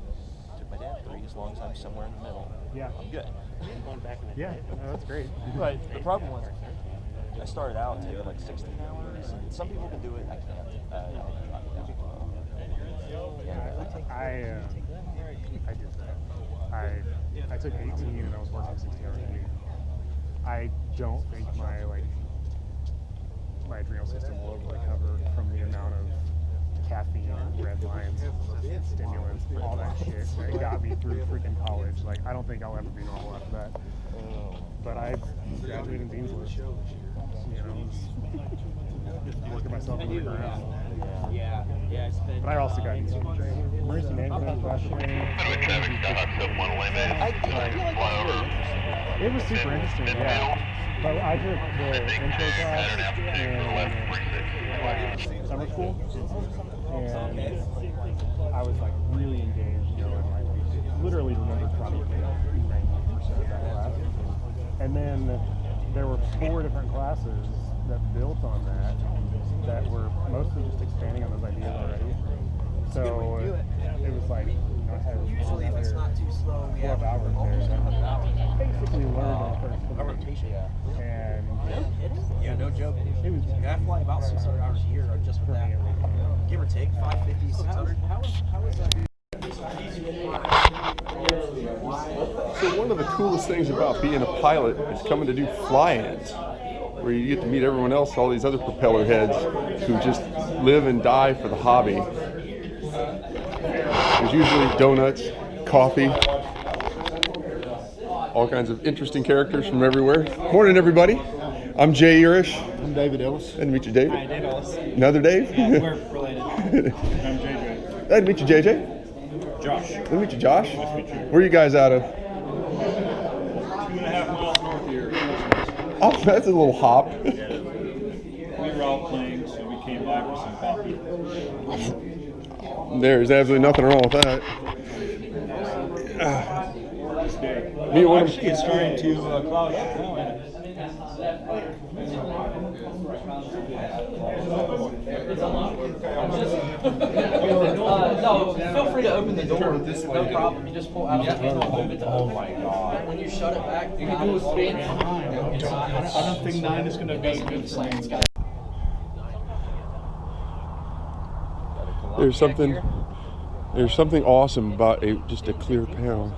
took my dad 3, as long as I'm somewhere in the middle, I'm good. Going back in the day. No, that's great. But the problem was, I started out taking like 16 hours, and some people can do it, I can't. I did that. I took 18 and I was working 60 hours a week. I don't think my adrenal system will recover from the amount of caffeine, red lines, stimulants, all that shit that got me through freaking college. Like, I don't think I'll ever be normal after that. But I graduated in Dean's List. Working myself in the ground. Yeah. But I also got emergency management questioning. It was super interesting, yeah. But I took the intro class in summer school, and I was like really engaged, and I literally remembered probably 90% of that class. And then there were 4 different classes that built on that were mostly just expanding on those ideas already. So it was like, I had usually if it's not too slow, we have hours there. Basically learned on first rotation. And yeah, no joke. It was. I fly about 600 hours a year just for that. Give or take 550, 600. How is that? So one of the coolest things about being a pilot is coming to do fly-ins, where you get to meet everyone else, all these other propeller heads who just live and die for the hobby. There's usually donuts, coffee, all kinds of interesting characters from everywhere. Morning, everybody. I'm Jay Urish. I'm David Ellis. Glad to meet you, David. Hi, Dave Ellis. Another Dave? Yeah, we're related. I'm JJ. Glad to meet you, JJ. Josh. Glad to meet you, Josh. Nice to meet you. Where are you guys out of? 2.5 miles north here. Oh, that's a little hop. We were all playing, so we came back for some coffee. There's absolutely nothing wrong with that. Actually, it's starting to cloud up now, isn't it? No, feel free to open the door. No problem. You just pull out of the handle and move it to open. Oh my God. When you shut it back, you can do a spin. I don't think 9 is going to be good for me. There's something awesome about just a clear panel.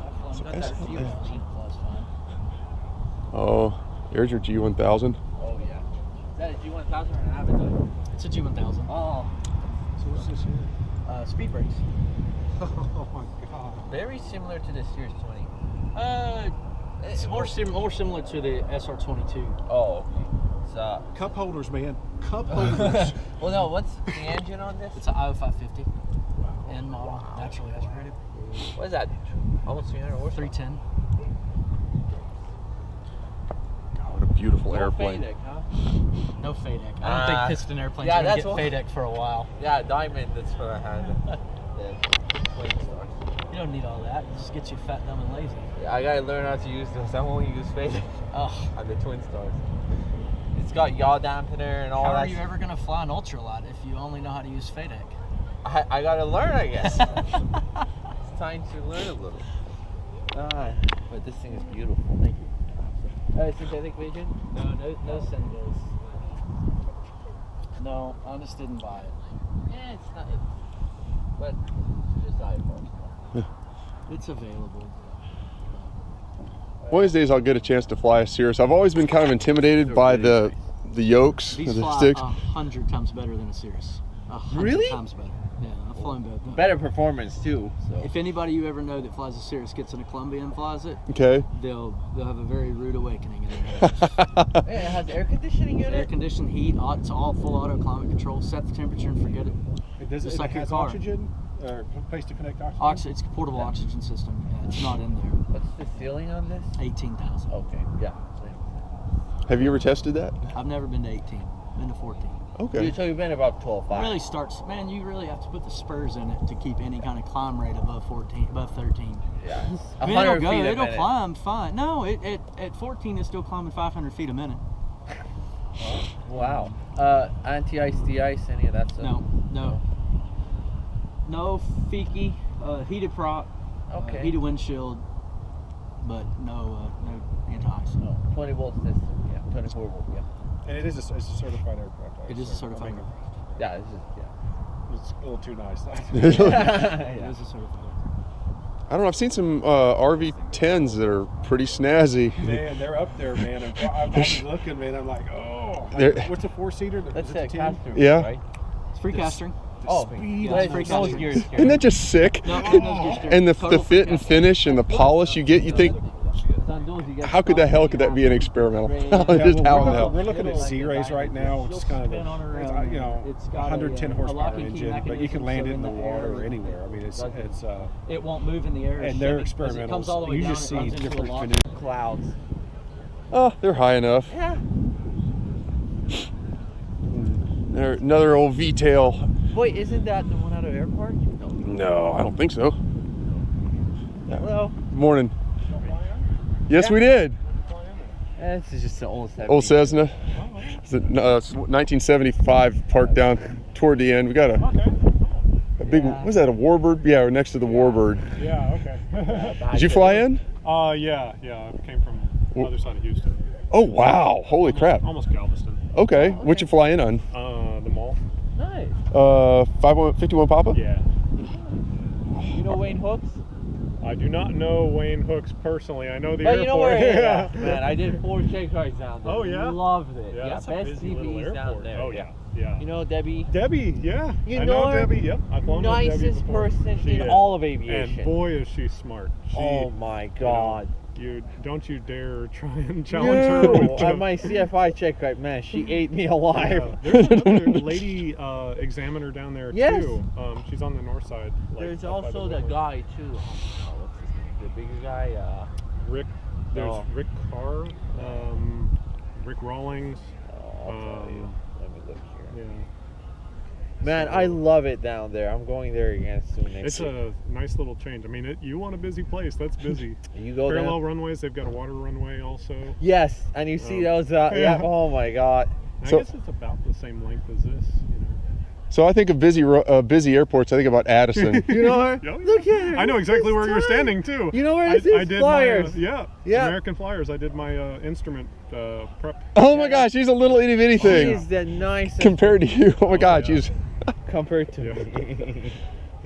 Oh, there's your G1000. Oh yeah. Is that a G1000 or an Avid? It's a G1000. Oh. So what's this here? Speed brakes. Oh my God. Very similar to the Series 20. It's more similar to the SR22. Oh, okay. So, cup holders, man. Cup holders. Well, no. What's the engine on this? It's an IO550. N model, naturally aspirated. What is that? Almost 300 horsepower. 310. God, what a beautiful airplane. FADEC, huh? No FADEC. I don't think piston airplanes are going to get FADEC for a while. Yeah, Diamond, that's what I had. You don't need all that. It just gets you fat, dumb, and lazy. Yeah, I gotta learn how to use this. I won't use FADEC. Oh. On the Twin Stars. It's got yaw dampener and all that. How are you ever going to fly an ultralight if you only know how to use FADEC? I gotta learn, I guess. It's time to learn a little. But this thing is beautiful. Thank you. Synthetic vision? No singles. No, I just didn't buy it. Yeah, it's not. But it's just iPhone. It's available. One of these days I'll get a chance to fly a Cirrus. I've always been kind of intimidated by the yokes, These the fly sticks. 100 times better than a Cirrus. 100 Really? times better. Yeah, I've flown both. Better performance too. So. If anybody you ever know that flies a Cirrus gets in a Columbia and flies it, Okay. they'll have a very rude awakening in their heads. It has air conditioning in it. Air conditioned, heat, it's all full auto climate control. Set the temperature and forget it. Just like your has car. oxygen or place to connect oxygen? It's a portable oxygen system. Yeah, it's not in there. What's the ceiling on this? 18,000. Okay. Yeah. Have you ever tested that? I've never been to 18. Been to 14. Okay. So you've been about 12, 5. It really starts, man, you really have to put the spurs in it to keep any kind of climb rate above 14, above 13. Yeah. I mean, it'll climb fine. No, at 14 it's still climbing 500 feet a minute. Wow. Anti-ice, de-ice, any of that stuff? No Fiki, heated prop, heated windshield, but no anti-ice. No, 20 volt system, yeah, 24 volt, yeah. And it's a certified aircraft. It is a certified aircraft. Yeah, it's a little too nice. It is a certified. I don't know. I've seen some RV10s that are pretty snazzy. Man, they're up there, man. I'm looking, man. I'm like, oh. What's a 4-seater? That's a caster, yeah. Right? It's free castering. Isn't that just sick? And the fit and finish and the polish you get, you think, how could the hell could that be an experimental? Just how in the hell? We're looking at Z-Rays right now, which is kind of a 110 horsepower engine, but you can land it in the water or anywhere. I mean, it won't move in the air. And they're experimentals. You just see different clouds. Oh, they're high enough. Yeah. Another old V-tail. Wait, isn't that the one out of airport? No, I don't think so. Hello. Morning. Yes, we did. This is just an old Cessna. Old Cessna. It's 1975, parked down toward the end. We got a big, was that a Warbird? Yeah, we're next to the Warbird. Yeah, okay. Did you fly in? Yeah. I came from the other side of Houston. Oh, wow. Holy crap. Almost Galveston. Okay. What'd you fly in on? The mall. Nice. 51 Papa? Yeah. You know Wayne Hooks? I do not know Wayne Hooks personally. I know the but airport. You know where he is. Man, I did 4 check rides down there. Oh, yeah? Loved it. Yeah, best CBs down there. Oh, yeah. You know Debbie? Debbie, yeah. You I know her? Debbie, yep. I've flown with Debbie nicest before. person She in is. all of aviation. And boy, is she smart. Oh, my God. Don't you dare try and challenge her with on my CFI check ride, man, she ate me alive. Yeah. There's another lady examiner down there too. She's on the north side. There's also the guy too. What's his name? The bigger guy. Rick. There's Rick Carr. Rick Rawlings. Let me look here. Yeah. Man, I love it down there. I'm going there again soon next week. It's a nice little change. I mean, you want a busy place, that's busy. You go parallel runways, they've got a water runway also. Yes, and you see those, yeah, oh my God. I guess it's about the same length as this, you know. So I think of busy airports, I think about Addison. You know her? Look at her. I know exactly where you're standing too. You know where this is? I did Flyers. American Flyers. I did my instrument prep. Oh my gosh, she's a little itty bitty thing. She's the nicest. Compared to you, oh my God, she's. Compared to me.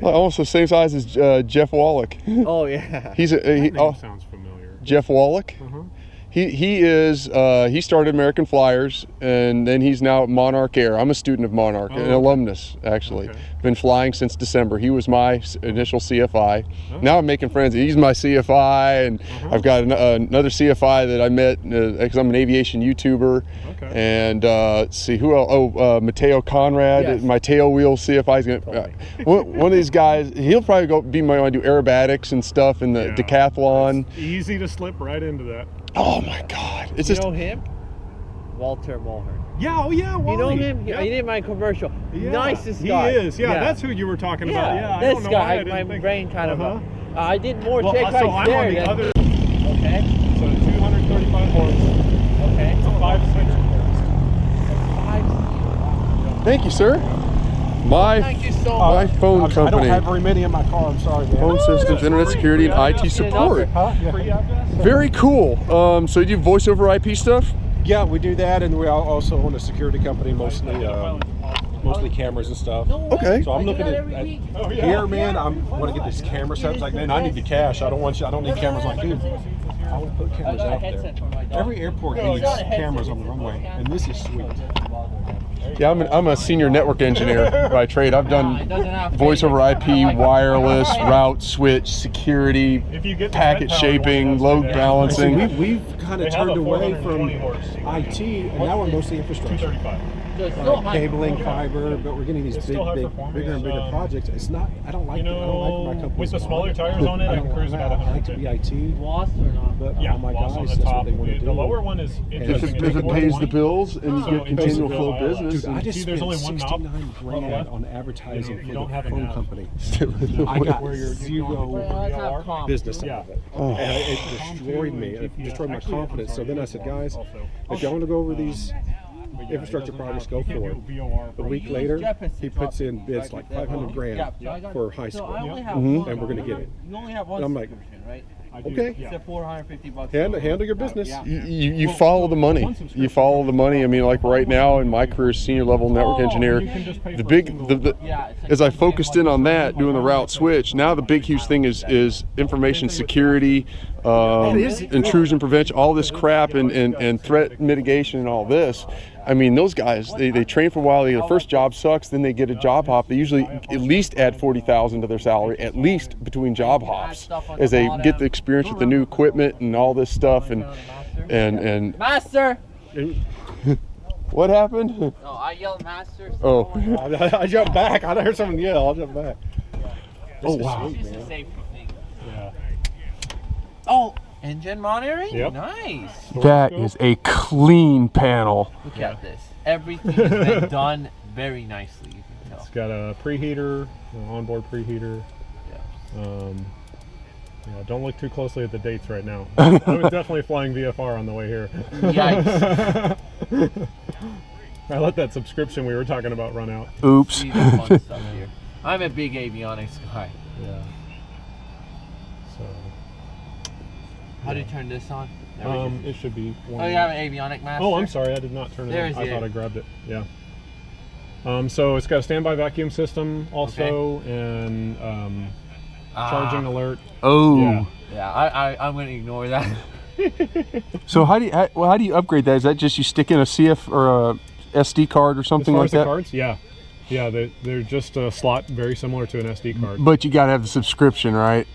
Almost the same size as Jeff Wallach. Oh yeah. He's that name sounds familiar. Jeff Wallach. Uh-huh. He started American Flyers, and then he's now at Monarch Air. I'm a student of Monarch, an alumnus actually. Okay. Been flying since December. He was my initial CFI. Now I'm making friends. He's my CFI, and I've got another CFI that I met because I'm an aviation YouTuber. Okay. And let's see who else. Mateo Conrad, my tail wheel CFI. One of these guys. He'll probably be my one to do aerobatics and stuff in the decathlon. It's easy to slip right into that. Oh my God! It's you know him? Walter Mulhern. Yeah, oh yeah, Wally. You know him? Yeah. He did my commercial. Yeah. Nicest guy. He is. Yeah, that's who you were talking about. Yeah, I this don't know guy. why I my brain kind of. I did more well, check so right I'm there. on the than, other. Okay. So 235 horse. Okay. It's a 5-seater. Thank you, sir. Thank you so much. My phone company. I don't have very many in my car. I'm sorry, man. Phone systems, internet security, and IT support. Very cool. So you do voice over IP stuff? Yeah, we do that, and we also own a security company, mostly cameras and stuff. Okay. So I'm looking at here, man. I want to get this camera set. It's like, man, I need the cash. I don't need cameras. Like, dude, I want to put cameras out there. Every airport needs cameras on the runway, and this is sweet. Yeah, I'm a senior network engineer by trade. I've done voice over IP, wireless, route switch, security, packet shaping, load balancing. We've kind of turned away from IT, and now we're mostly infrastructure. Cabling, fiber, but we're getting these bigger and bigger projects. It's not. I don't like my company. With the smaller tires on it, I can cruise about 100. I like to be IT. Lost or not? But yeah, my lost guys, on the that's top. what they want to do. The lower one is interesting. If it pays the bills and you get continual flow business. Dude, I just spent $69 grand on advertising for the phone company. I got zero business out of it. And it destroyed me. It destroyed my confidence. So then I said, guys, if y'all want to go over these infrastructure projects, go for it. A week later, he puts in bids like 500 grand for high school, and we're going to get it. You only have one subscription, right? Okay. It's at $450. Handle your business. You follow the money. You follow the money. I mean, like right now in my career, senior level network engineer, as I focused in on that, doing the route switch. Now the big huge thing is information security, intrusion prevention, all this crap, and threat mitigation and all this. I mean, those guys, they train for a while. Their first job sucks, then they get a job hop. They usually at least add $40,000 to their salary, at least between job hops, as they get the experience with the new equipment and all this stuff. And Master. What happened? No, I yelled master. Oh, I jumped back. I heard someone yell. I'll jump back. Oh wow. This is safe for me. Yeah. Oh. Engine monitoring? Yep. Nice. That is a clean panel. Look at this. Everything has been done very nicely, you can tell. It's got a preheater, an onboard preheater. Yeah. Yeah, don't look too closly at the dates right now. I was definitely flying VFR on the way here. Yikes. I let that subscription we were talking about run out. Oops. I'm a big avionics guy. Yeah. So. How do you turn this on? It should be one. Oh, you have an avionic master? Oh, I'm sorry, I did not turn it on. I thought I grabbed it. Yeah. So it's got a standby vacuum system also, and charging alert. Oh. Yeah, I'm going to ignore that. So how do you upgrade that? Is that just you stick in a CF or a SD card or something like that? As far as the cards, yeah, they're just a slot very similar to an SD card. But you got to have the subscription, right?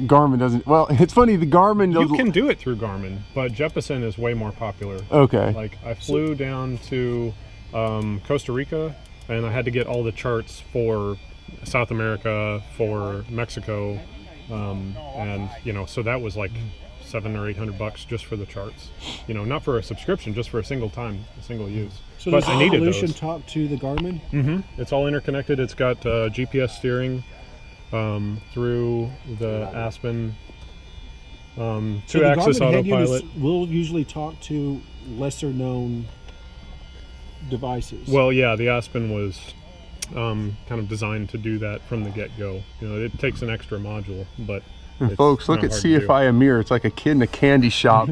Garmin doesn't. Well, it's funny. The Garmin. You can do it through Garmin, but Jeppesen is way more popular. Okay. Like I flew down to Costa Rica, and I had to get all the charts for South America, for Mexico, and so that was like $700 or $800 just for the charts. Not for a subscription, just for a single use. So does Evolution talk to the Garmin? Mm-hmm. It's all interconnected. It's got GPS steering. Through the Aspen, two-axis autopilot. Will usually talk to lesser-known devices. Well, yeah, the Aspen was kind of designed to do that from the get-go. It takes an extra module, but folks, look at CFI Amir. It's like a kid in a candy shop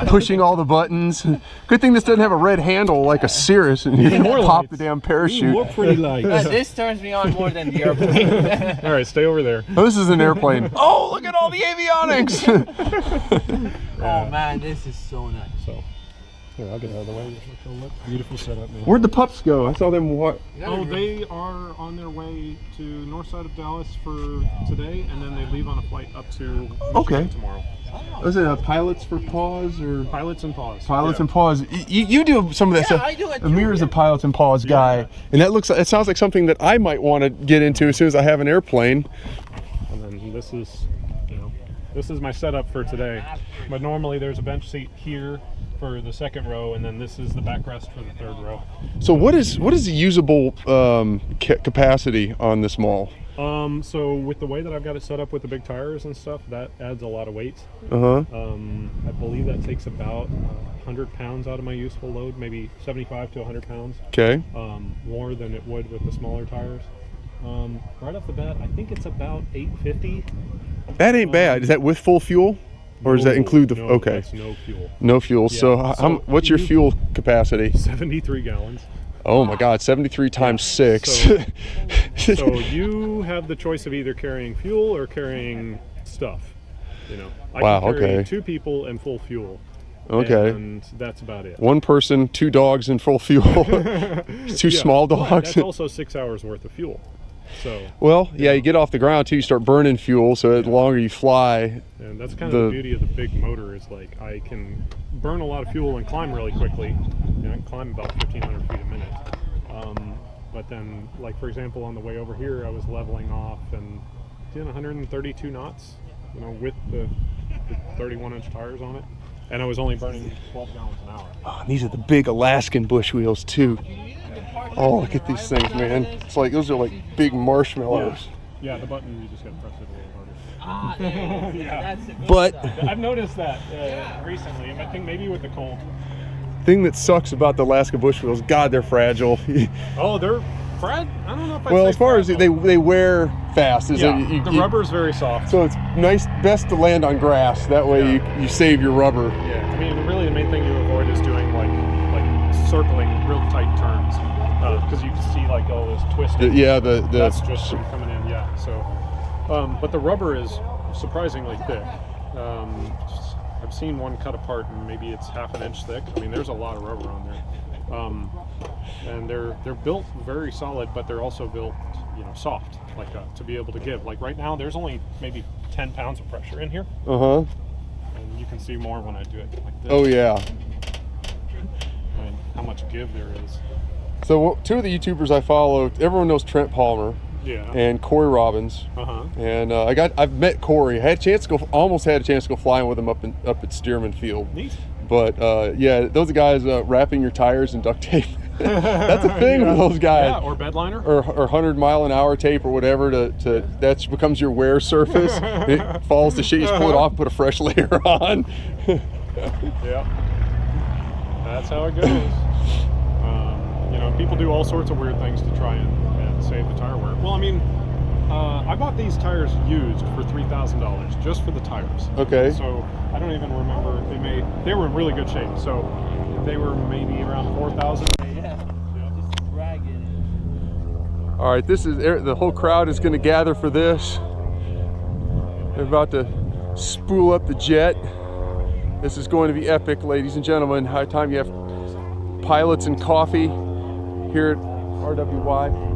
pushing all the buttons. Good thing this doesn't have a red handle like a Cirrus, and you pop the damn parachute. More pretty lights. This turns me on more than the airplane. All right, stay over there. Oh, this is an airplane. Oh, look at all the avionics. Oh man, this is so nice. So, here, I'll get out of the way. Beautiful setup, man. Where'd the pups go? I saw them walk. Oh, they are on their way to north side of Dallas for today, and then they leave on a flight up to Michigan tomorrow. Was it Pilots for Paws or Pilots and Paws? Pilots and Paws. You do some of that stuff. I do it too. Amir is a Pilots and Paws guy, and it sounds like something that I might want to get into as soon as I have an airplane. And then this is my setup for today. But normally there's a bench seat here for the second row, and then this is the backrest for the third row. So what is the usable capacity on this mall? So with the way that I've got it set up with the big tires and stuff, that adds a lot of weight. Uh-huh. I believe that takes about 100 pounds out of my useful load, maybe 75 to 100 pounds. Okay. More than it would with the smaller tires. Right off the bat, I think it's about 850. That ain't bad. Is that with full fuel? Or does that include the... No, okay. That's no fuel. No fuel. Yeah. So what's your fuel capacity? 73 gallons. Oh my God, 73 times 6. So you have the choice of either carrying fuel or carrying stuff. You know, I can carry 2 people and full fuel. Okay. And that's about it. 1 person, 2 dogs, and full fuel. 2 small dogs. That's also 6 hours worth of fuel. So. Well, yeah, you get off the ground too. You start burning fuel, so the longer you fly. And that's kind of the beauty of the big motor is like I can burn a lot of fuel and climb really quickly. You know, I can climb about 1,500 feet a minute. But then, like for example, on the way over here, I was leveling off and doing 132 knots. You know, with the 31-inch tires on it. And I was only burning 12 gallons an hour. Oh, and these are the big Alaskan bush wheels too. Oh, look at these things, man. It's like, those are like big marshmallows. Yeah, the button, you just got to press it a little harder. Yeah. But I've noticed that recently. I think maybe with the cold. Thing that sucks about the Alaska bush wheels, God, they're fragile. Oh, they're fragile? I don't know if I'd well, say as far fragile. as they wear fast. The rubber's very soft. So it's best to land on grass. That way you save your rubber. Yeah, I mean, really the main thing you avoid is doing like circling real tight turns. Because you can see like all this twisting. That's just from coming in. Yeah. So, but the rubber is surprisingly thick. I've seen one cut apart and maybe it's half an inch thick. I mean, there's a lot of rubber on there, and they're built very solid, but they're also built, you know, soft, like to be able to give. Like right now, there's only maybe 10 pounds of pressure in here. Uh-huh. And you can see more when I do it like this. Oh yeah. And how much give there is. So 2 of the YouTubers I follow, everyone knows Trent Palmer. Yeah. And Corey Robbins. Uh-huh. And I've met Corey. Almost had a chance to go flying with him up at Stearman Field. Neat. But yeah, those guys wrapping your tires in duct tape. That's a thing with those guys. Yeah, or bed liner. Or 100-mile-an-hour tape or whatever that becomes your wear surface. It falls to shit. You just pull it off and put a fresh layer on. Yeah. That's how it goes. You know, people do all sorts of weird things to try and save the tire wear. Well, I mean, I bought these tires used for $3,000 just for the tires. Okay. So I don't even remember. They were in really good shape. So they were maybe around $4,000. Yeah. Just dragging it. All right, the whole crowd is going to gather for this. They're about to spool up the jet. This is going to be epic, ladies and gentlemen. High time you have pilots and coffee here at RWY.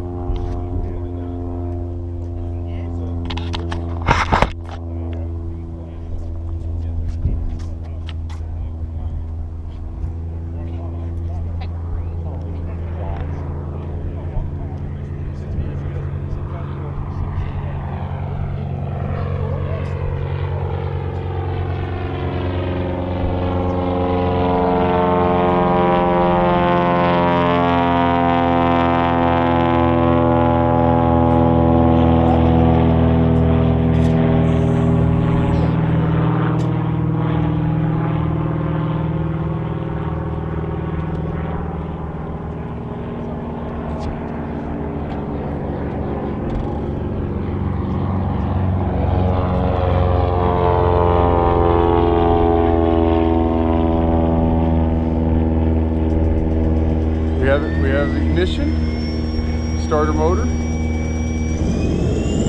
We have ignition, starter motor.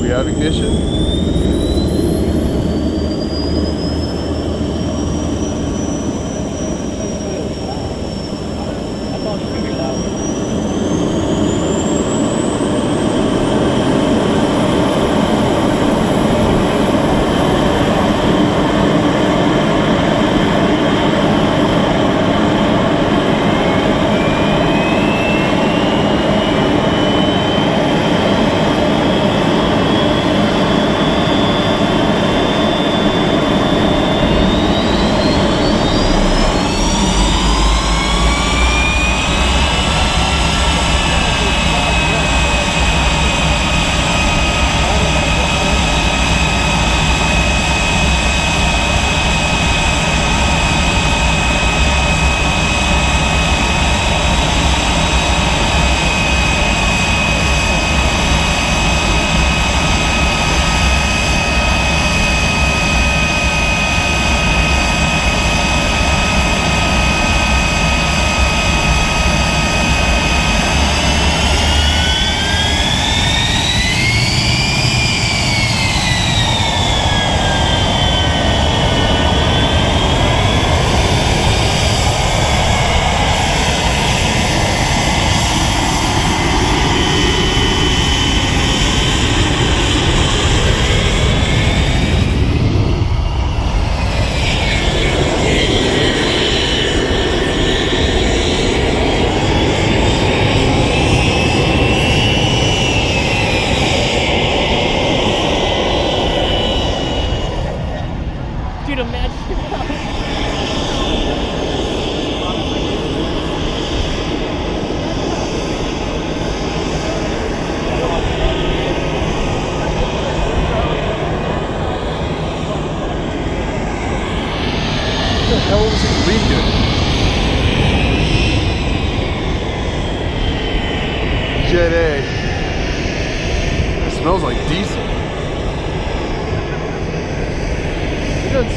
We have ignition.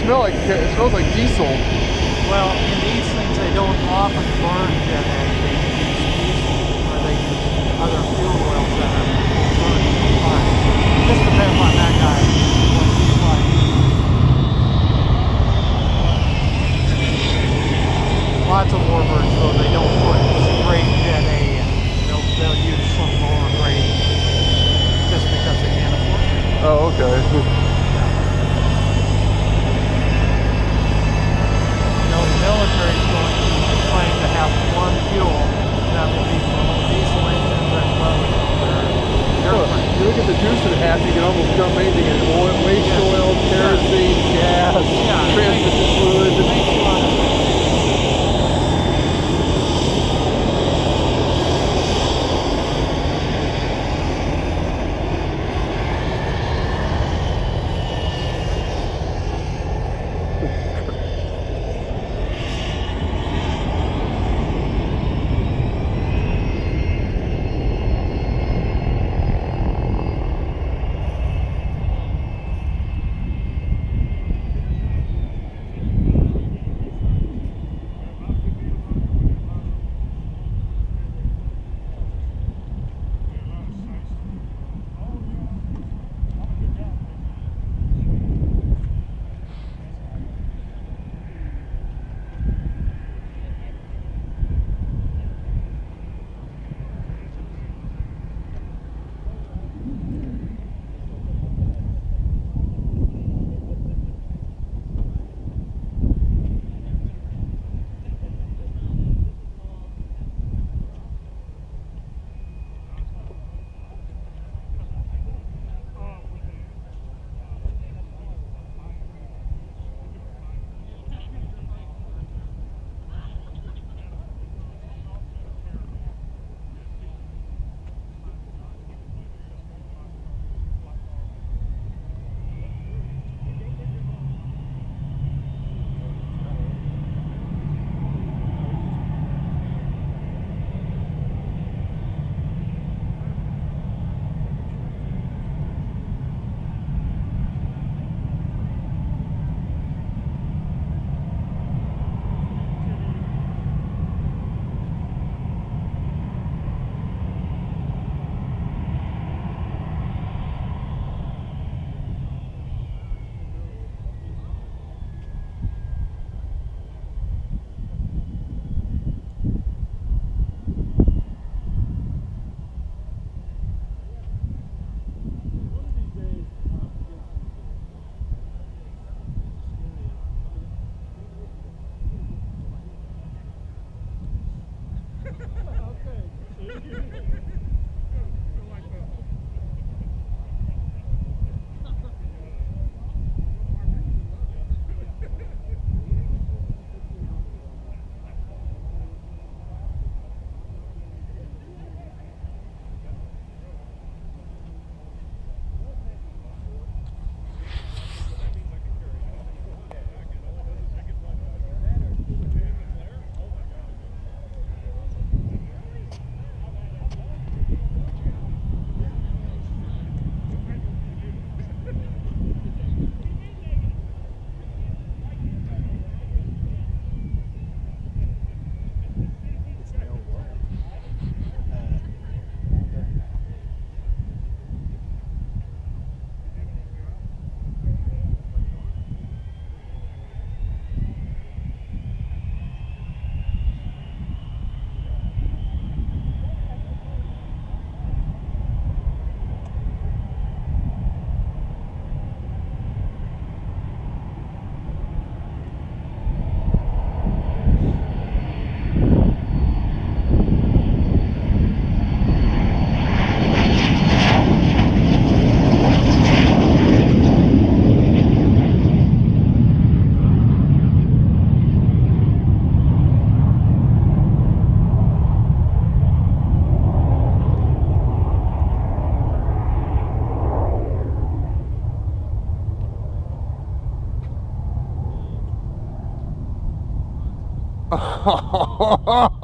smell like, it smells like diesel. Well, in these things, they don't often burn jet A. They use diesel, or they use other fuel oils that are burned fine. It just depends on that guy, what he's like. Lots of warbirds, though, they don't put straight jet A in. They'll use some lower grade just because they can't afford it. Oh, okay. The military is going to claim to have one fuel that will be for all diesel engines as well as airplanes. You look at the juice and a half, you can almost dump anything in oil, waste oil, kerosene, gas, transmission fluid. It makes a lot of sense.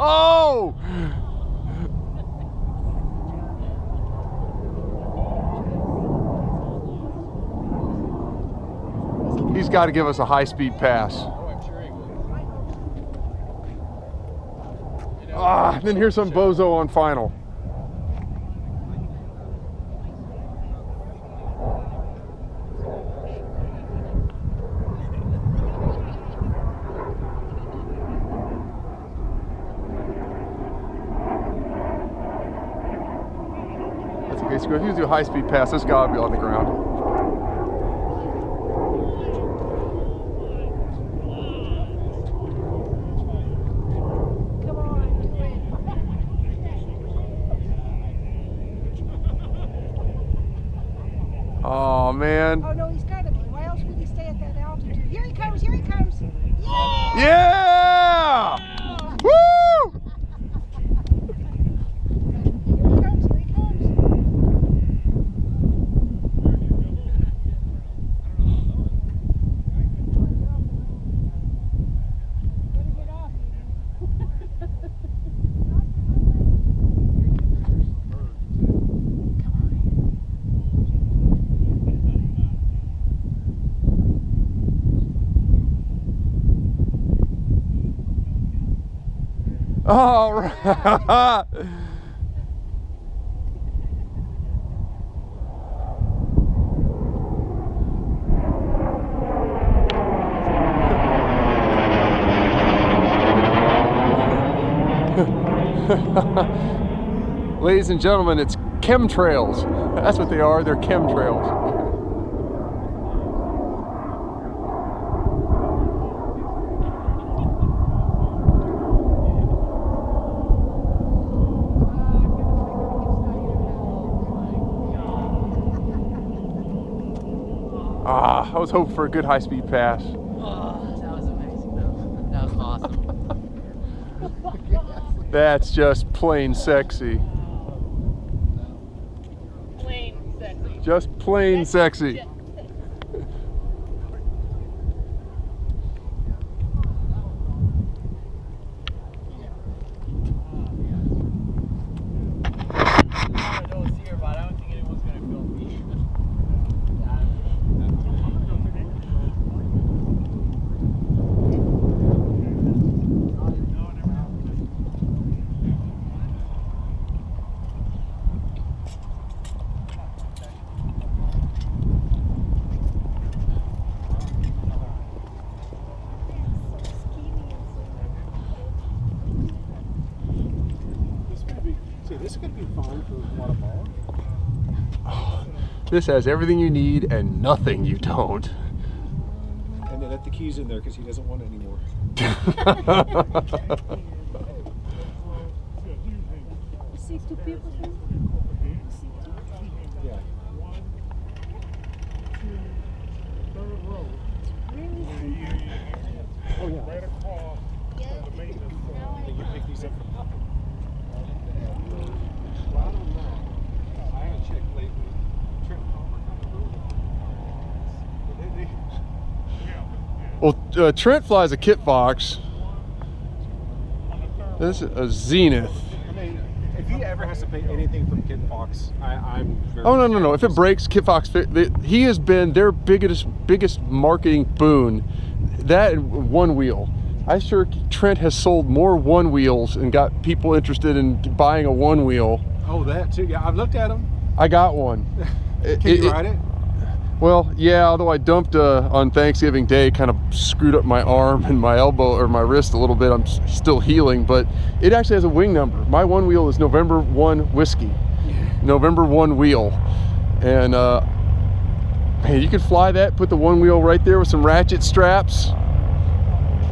Oh! he's got to give us a high-speed pass. Then here's some bozo on final. That's okay, so if you do a high-speed pass, this guy will be on the ground. Oh man. Oh no, he's got to be. Why else would he stay at that altitude? Here he comes, here he comes. Yeah! Yeah! Woo! All right. Ladies and gentlemen, it's chemtrails. That's what they are. They're chemtrails. I was hoping for a good high-speed pass. Oh, that was amazing though. That was awesome. That's just plain sexy. Plain sexy. Just plain sexy. This could be fun for Guatemala. Oh, this has everything you need and nothing you don't. And then let the keys in there because he doesn't want it anymore. See two people here? Yeah. Oh yeah. Right across the maintenance. They can pick these up from nothing. Well, I don't know. I haven't checked lately. Trent Well, Trent flies a Kit Fox. This is a Zenith. I mean, if he ever has to pay anything from Kit Fox, I'm very Oh no! If it breaks, Kit Fox, he has been their biggest marketing boon. That and one wheel. I'm sure Trent has sold more one wheels and got people interested in buying a one wheel. Oh, that too. Yeah, I've looked at them. I got one. Can you ride it? Well, yeah, although I dumped on Thanksgiving Day, kind of screwed up my arm and my elbow or my wrist a little bit. I'm still healing, but it actually has a wing number. My one wheel is November 1 Whiskey. November 1 wheel. And man, you could fly that, put the one wheel right there with some ratchet straps.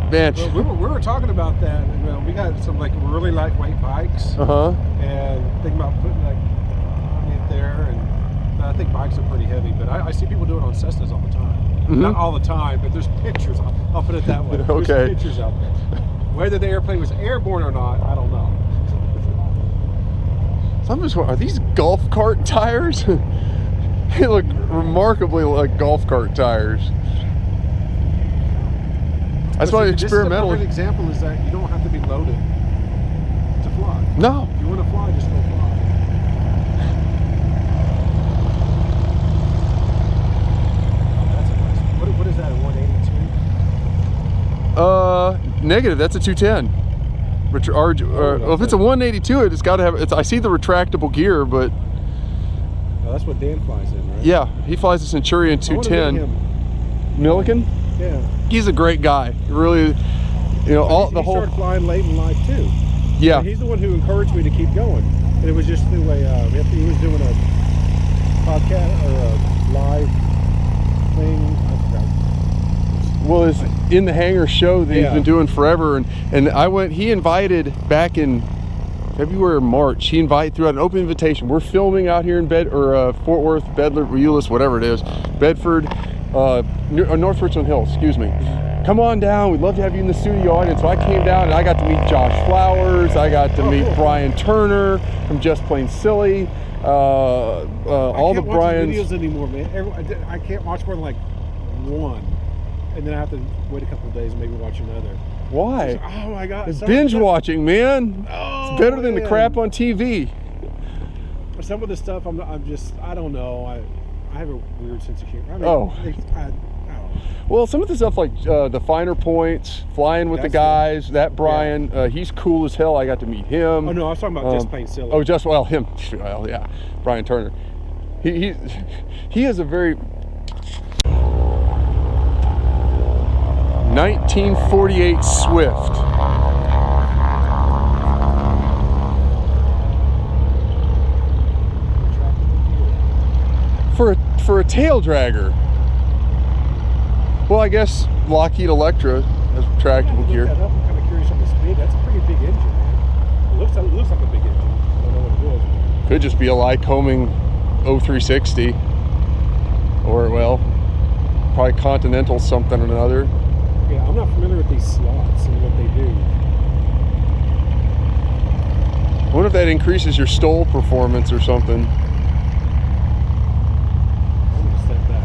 Man. Well, we were talking about that. We got some like really lightweight bikes. And thinking about putting like it there, and I think bikes are pretty heavy, but I see people do it on Cessnas all the time. Not all the time, but there's pictures. I'll put it that way. Okay. There's pictures out there. Whether the airplane was airborne or not, I don't know. So I'm just wondering, are these golf cart tires? They look remarkably like golf cart tires. That's why experimental. A perfect example is that you don't have to be loaded to fly. No. If you want to fly, just go fly. That's a nice. What is that? A 180? negative. That's a 210. Well, if it's a 182, it's got to have. I see the retractable gear, but that's what Dan flies in, right? Yeah, he flies a Centurion 210. Milliken? Yeah. He's a great guy. Really, you know, he started flying late in life too. Yeah. And he's the one who encouraged me to keep going. And it was just the way he was doing a podcast or a live thing. I forgot. Well, it's In the Hangar show that he's been doing forever, and I went. He invited back in February or March. He invited through an open invitation. We're filming out here in Fort Worth, Bedford, Euless, whatever it is, Bedford, North Richland Hills. Excuse me. Come on down. We'd love to have you in the studio audience. So I came down and I got to meet Josh Flowers. I got to meet Brian Turner from Just Plain Silly. All the Brians. I can't watch videos anymore, man. I can't watch more than like one, and then I have to wait a couple of days and maybe watch another. Why? Oh my God! It's binge watching, man. It's better than the crap on TV. Some of the stuff I don't know. I have a weird sense of humor. I mean, I don't know. Well, some of the stuff like the Finer Points, Flying with the Guys, that Brian, he's cool as hell. I got to meet him. Oh no, I was talking about Just Plain Silly. Oh, him. Well, yeah, Brian Turner. He is a very 1948 Swift. For a tail dragger. Well, I guess Lockheed Electra has retractable gear. I'm kind of curious on the speed. That's a pretty big engine, man. It looks like a big engine. I don't know what it is. Could just be a Lycoming 0360, or well, probably Continental something or another. Yeah, I'm not familiar with these slots and what they do. I wonder if that increases your stall performance or something. I'm gonna step back.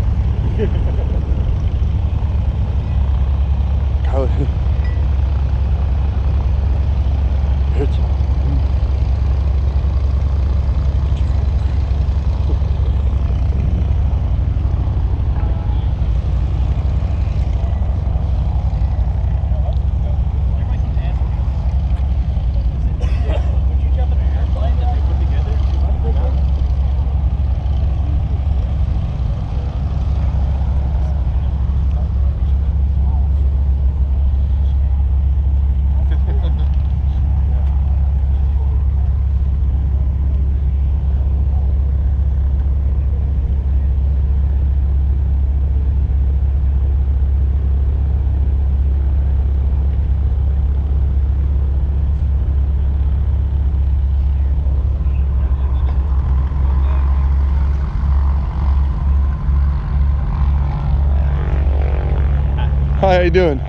Hi, how you doing?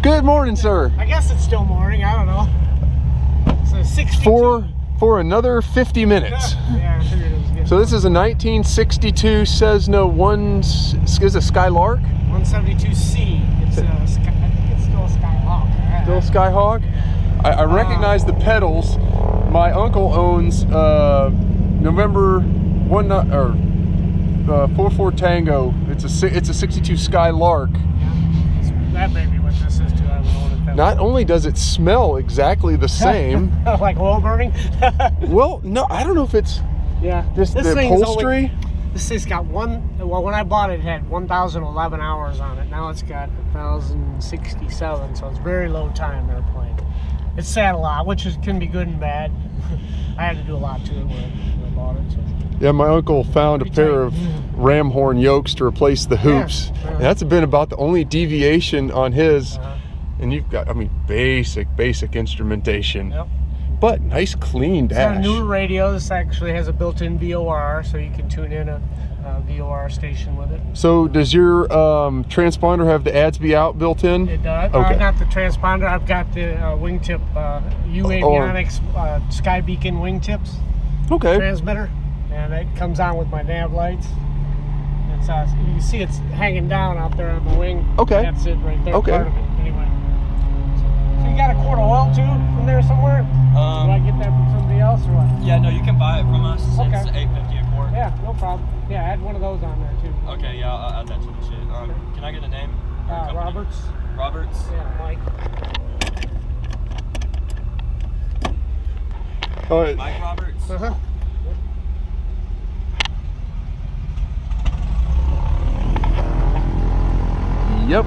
Good morning, sir. I guess it's still morning. I don't know. So 62. For another 50 minutes. Yeah, I figured it was good. So this is a 1962 Cessna is it Skylark? 172C. It's still a Skyhawk. Still a Skyhawk? Yeah. I recognize the pedals. My uncle owns November 44 Tango. It's a 62 Skylark. That may be what this is too. I don't know what it Not only does it smell exactly the same. Like oil burning? Well, no, I don't know if it's just the upholstery. This thing's got when I bought it, it had 1,011 hours on it. Now it's got 1,067, so it's very low time airplane. It sat a lot, which can be good and bad. I had to do a lot to it when I bought it. So. Yeah, my uncle found a pair of ram horn yokes to replace the hoops. And that's been about the only deviation on his. And you've got, I mean, basic instrumentation. Yep. but nice clean dash. It's a newer radio. This actually has a built-in VOR, so you can tune in a VOR station with it. So does your transponder have the ADS-B out built in? It does. Okay. Not the transponder. I've got the wingtip Avionics Sky Beacon wingtips transmitter, and it comes on with my nav lights. It's you can see it's hanging down out there on the wing. Okay. That's it right there. Okay. Part of it anyway. So you got a quart of oil too from there somewhere? Do I get that from somebody else or what? Yeah, no, you can buy it from us. Okay. It's $8.50 a quart. Yeah, no problem. Yeah, add one of those on there too. Okay, yeah, I'll add that to the shit. Can I get a name? Roberts. Roberts? Yeah, Mike. All right. Mike Roberts? Uh-huh. Yep.